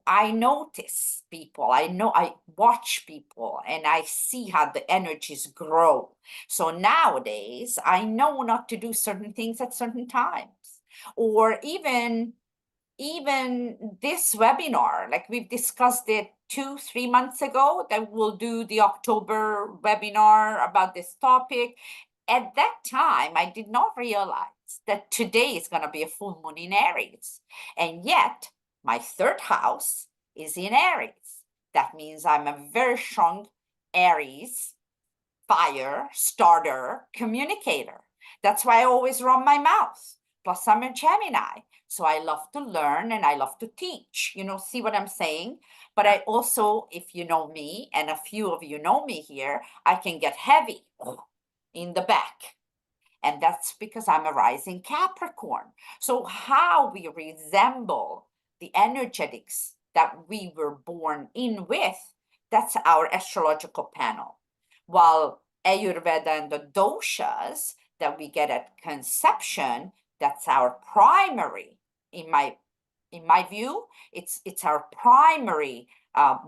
I notice people, I watch people, and I see how the energies grow. So nowadays, I know not to do certain things at certain times, or even this webinar, like we've discussed it 2-3 months ago, that we'll do the October webinar about this topic. At that time, I did not realize that today is going to be a full moon in Aries. And yet, my third house is in Aries. That means I'm a very strong Aries, fire, starter, communicator. That's why I always run my mouth. Plus, I'm a Gemini. So I love to learn and I love to teach. See what I'm saying? But I also, if you know me, and a few of you know me here, I can get heavy in the back. And that's because I'm a rising Capricorn. So how we resemble the energetics that we were born in with, that's our astrological panel. While Ayurveda and the doshas that we get at conception, that's our primary, in my view, it's our primary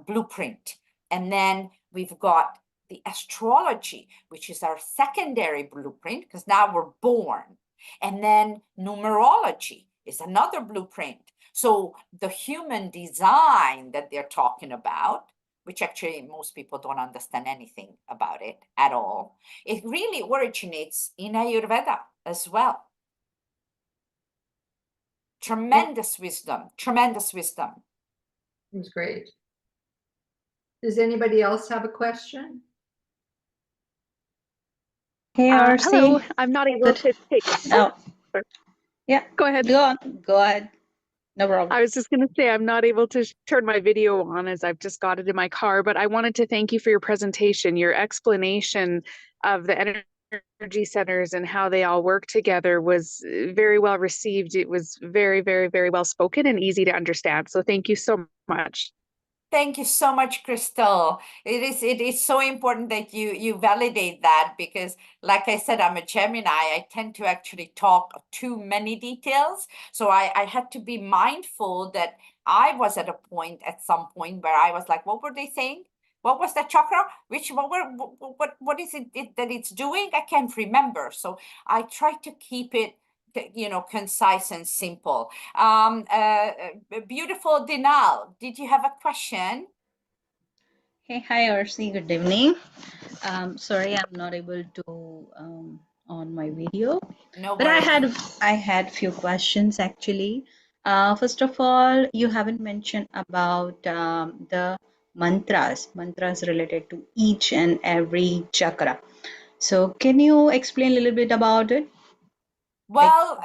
blueprint. And then we've got the astrology, which is our secondary blueprint, because now we're born. And then numerology is another blueprint. So the human design that they're talking about, which actually most people don't understand anything about it at all, it really originates in Ayurveda as well. Tremendous wisdom, tremendous wisdom. It was great. Does anybody else have a question? Hey, Orsi. Hello, I'm not able to take. Oh, sorry. yeah. Go ahead. Go on. Go ahead. No problem. I was just going to say I'm not able to turn my video on as I've just got it in my car, but I wanted to thank you for your presentation. Your explanation of the energy centers and how they all work together was very well received. It was very, very, very well spoken and easy to understand. So thank you so much. Thank you so much, Crystal. It is so important that you validate that, because like I said, I'm a Gemini. I tend to actually talk too many details. So I had to be mindful that I was at a point at some point where I was like, what were they saying? What was that chakra? What is it that it's doing? I can't remember. So I try to keep it, you know, concise and simple. Beautiful Dinal, did you have a question? Hey, hi, Orsi. Good evening. Sorry, I'm not able to on my video, No but worries. I had few questions actually. First of all, you haven't mentioned about the mantras related to each and every chakra. So, can you explain a little bit about it? Well,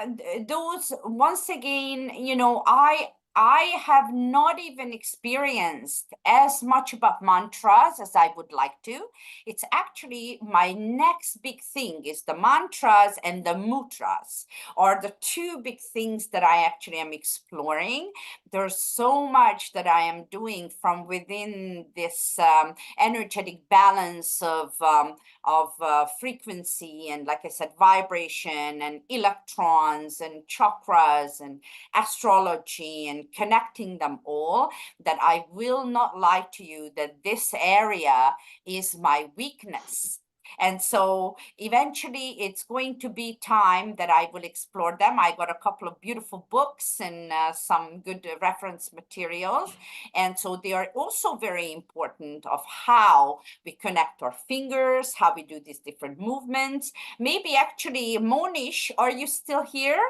those, once again, you know, I have not even experienced as much about mantras as I would like to. It's actually my next big thing is the mantras and the mudras are the two big things that I actually am exploring. There's so much that I am doing from within this energetic balance of frequency and, like I said, vibration and electrons and chakras and astrology and connecting them all, that I will not lie to you that this area is my weakness. And so eventually it's going to be time that I will explore them. I got a couple of beautiful books and some good reference materials. And so they are also very important of how we connect our fingers, how we do these different movements. Maybe actually, Monish, are you still here?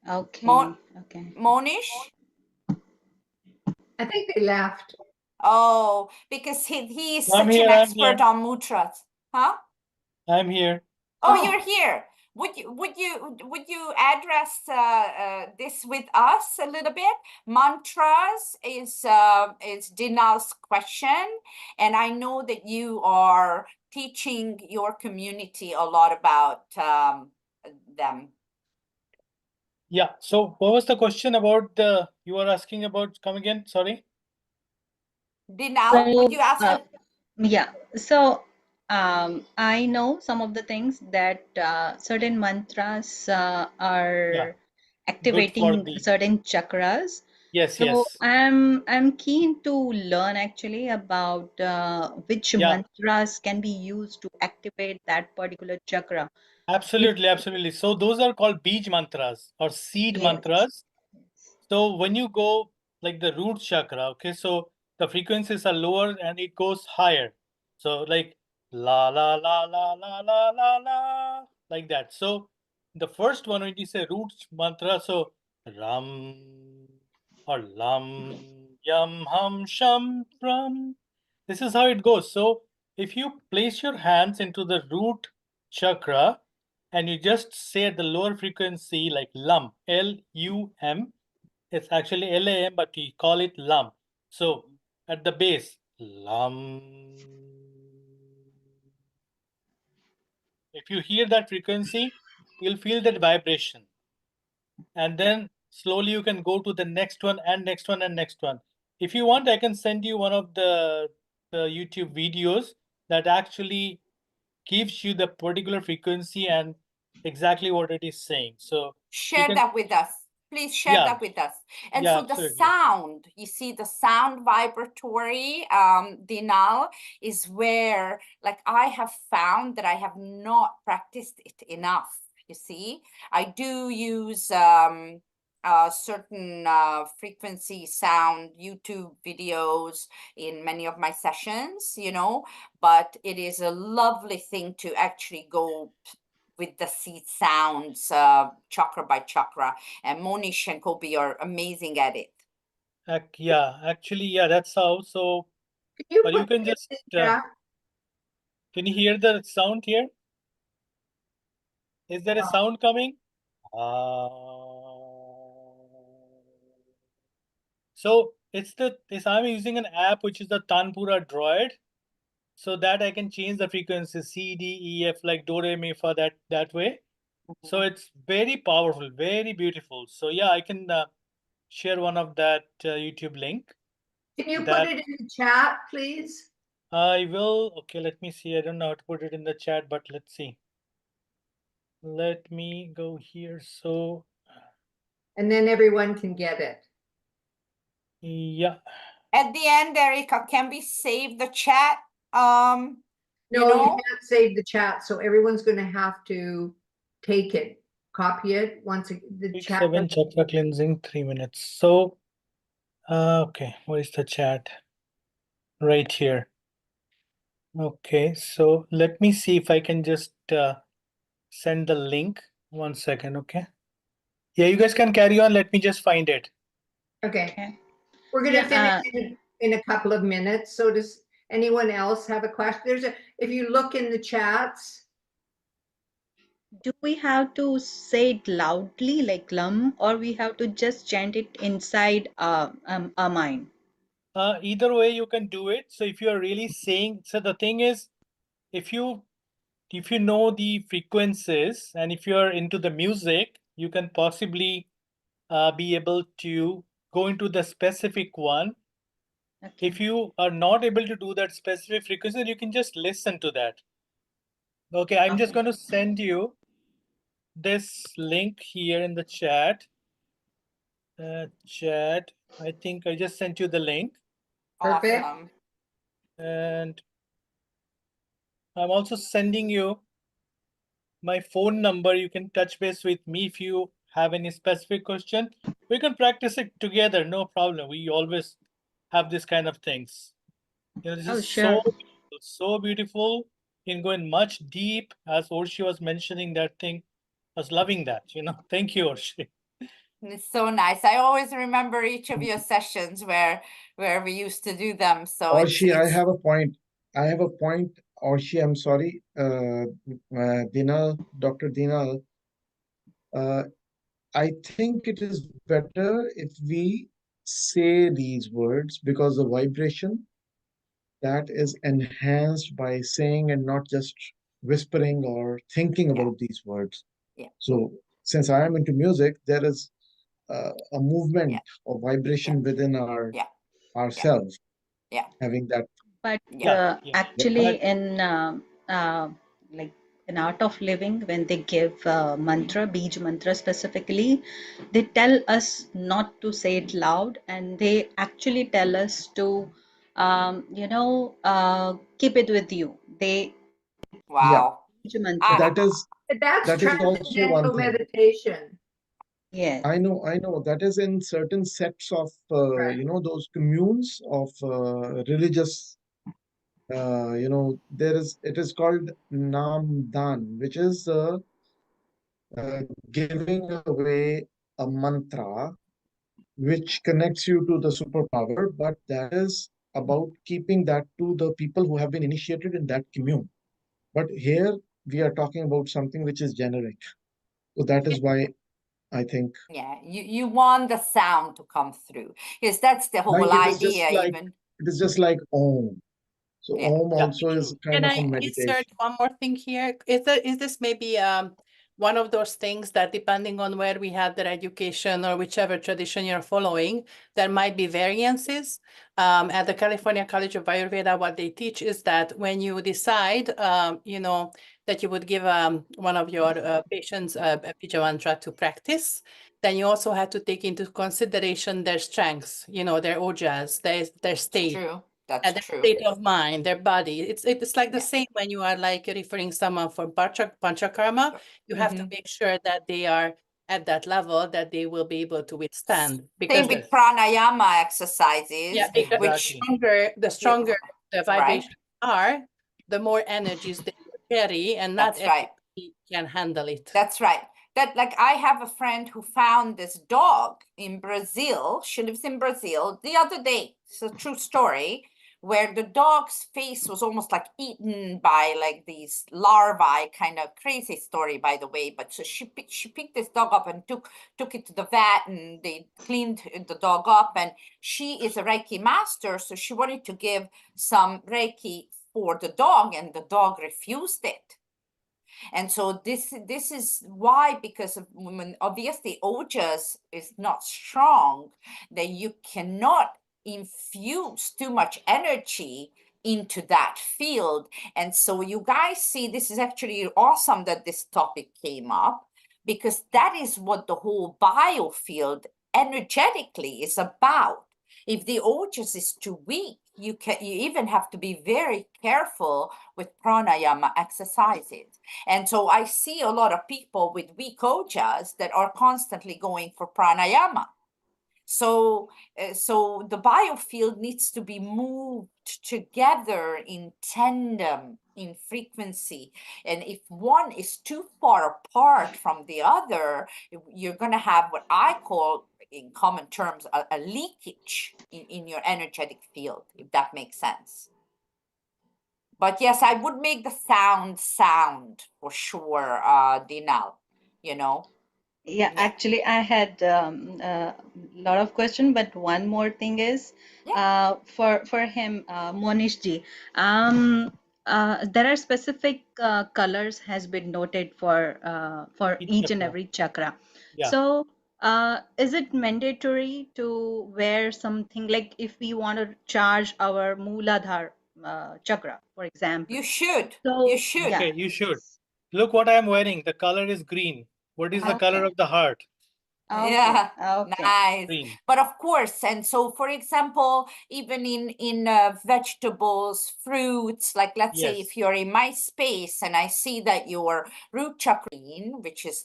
Okay. Okay. Monish? I think they left. Oh, because he is I'm such an here, I'm expert here. on mudras. Huh? I'm here. Oh, Oh. you're here. Would you address this with us a little bit? Mantras is Dinal's question, and I know that you are teaching your community a lot about them. Yeah. So what was the question about you were asking about? Come again? Sorry. Dinal, would you ask uh, him? yeah. So I know some of the things that certain mantras Yeah. are Good for activating the certain chakras. yes, So yes. I'm keen to learn actually about which Yeah. mantras can be used to activate that particular chakra. If Absolutely, absolutely. So those are called beej mantras or seed yes, mantras. So when you go like the root chakra, okay, so the frequencies are lower and it goes higher. So like la la la la la la la la, like that. So the first one when you say root mantra, so ram or lam yam ham sham ram. This is how it goes. So if you place your hands into the root chakra and you just say at the lower frequency like lum, L-U-M, it's actually LAM, but we call it LUM. So at the base, LUM. If you hear that frequency, you'll feel that vibration. And then slowly you can go to the next one and next one and next one. if you want, I can send you one of the YouTube videos that actually gives you the particular frequency and exactly what it is saying. So you Share can, that with us. Please share yeah, that with us. And yeah, so the absolutely. sound, you see the sound vibratory, Dinal, is where, like, I have found that I have not practiced it enough. You see, I do use certain frequency sound YouTube videos in many of my sessions, you know, but it is a lovely thing to actually go with the seed sounds, chakra by chakra. And Monish and Kobe are amazing at it. Yeah, actually, yeah, that's how. So, Can you or you put can it just, in the chat? can you hear the sound here? Is there a sound coming? So I'm using an app which is the Tanpura Droid, so that I can change the frequency C, D, E, F, like do, re, mi, fa, that way. So it's very powerful, very beautiful. So yeah, I can share one of that YouTube link. Can you put That it in the chat, please? I will. Okay, let me see. I don't know how to put it in the chat, but let's see. Let me go here. So And then everyone can get it. yeah, At the end, Erica, can we save the chat? You No, you know, can't save the chat, so everyone's gonna have to take it, copy it once the week chat. 7 chakra cleansing 3 minutes. So okay, where is the chat? Right here. Okay, so let me see if I can just send the link. 1 second, okay? Yeah, you guys can carry on. Let me just find it. Okay, Okay. we're gonna Yeah, finish in a couple of minutes. So does anyone else have a question? If you look in the chats, do we have to say it loudly like lum, or we have to just chant it inside our mind? Either way, you can do it. So if you are really saying, so the thing is, if you know the frequencies and if you are into the music, you can possibly be able to go into the specific one. Okay. If you are not able to do that specific frequency, you can just listen to that. Okay, I'm just Okay. going to send you this link here in the chat. I think I just sent you the link. perfect. awesome. And I'm also sending you my phone number. You can touch base with me if you have any specific question. We can practice it together, no problem. We always have this kind of things. You know, this Oh, is sure. so beautiful. You can go in much deep, as Orshi was mentioning that thing. I was loving that, you know. Thank you, Orshi. It's so nice. I always remember each of your sessions where we used to do them. So Orshi, I it's have a point. I have a point. Orshi, I'm sorry. Dinal, Dr. Dinal, I think it is better if we say these words because the vibration that is enhanced by saying and not just whispering or thinking yeah, about these words. yeah, So, since I am into music, there is a movement yeah, or vibration within our yeah, ourselves, yeah, having that. But Yeah. actually, But like in art of living, when they give mantra, Bij mantra specifically, they tell us not to say it loud, and they actually tell us to, keep it with you. They Yeah, wow. Bij mantra. I, that is That's that is also one transcendental thing. meditation. Yes. I know that is in certain sects of Right. those communes of religious there is it is called Namdan, which is giving away a mantra which connects you to the superpower, but that is about keeping that to the people who have been initiated in that commune. But here we are talking about something which is generic. So that is why I think yeah, you want the sound to come through. Yes, that's the like whole idea even. it is just like Om. So Yeah. Om yeah, also is kind Can of a I meditation. insert one more thing here? Is this maybe one of those things that depending on where we had their education or whichever tradition you're following, there might be variances. At the California College of Ayurveda, what they teach is that when you decide, that you would give one of your patients a Bija mantra to practice, then you also have to take into consideration their strengths, their ojas, their state. True. That's And their true. state of mind, their body. It's like the Yeah. same when you are like referring someone for panchakarma. You have to make sure that they are at that level that they will be able to withstand. Because Same with pranayama exercises, because which the stronger the right. vibrations are, the more energies they will carry, and not That's right. everybody can handle it. That's right. That, like, I have a friend who found this dog in Brazil. She lives in Brazil the other day. It's a true story where the dog's face was almost like eaten by like these larvae, kind of crazy story, by the way. But so she picked this dog up and took it to the vet, and they cleaned the dog up. And she is a Reiki master, so she wanted to give some Reiki for the dog, and the dog refused it. And so this is why, because of when obviously ojas is not strong, then you cannot infuse too much energy into that field. And so you guys see, this is actually awesome that this topic came up, because that is what the whole biofield energetically is about. If the ojas is too weak, you even have to be very careful with pranayama exercises. And so I see a lot of people with weak ojas that are constantly going for pranayama. So the biofield needs to be moved together in tandem, in frequency. And if one is too far apart from the other, you're going to have what I call, in common terms, a leakage in your energetic field, if that makes sense. But yes, I would make the sound for sure, Dinal, Yeah, Yeah. actually, I had a lot of questions, but one more thing is for him, Monish ji. There are specific colors has been noted for each and chakra. every chakra. Yeah. So, is it mandatory to wear something like if we want to charge our Mooladhara chakra, for example? You should. So, You should. yeah. Okay, you should. Look what I am wearing. The color is green. What is the color Okay. of the heart? Yeah, Okay. nice. Green. But of course, and so for example, even in vegetables, fruits, like let's say Yes. if you're in my space and I see that your root chakra, which is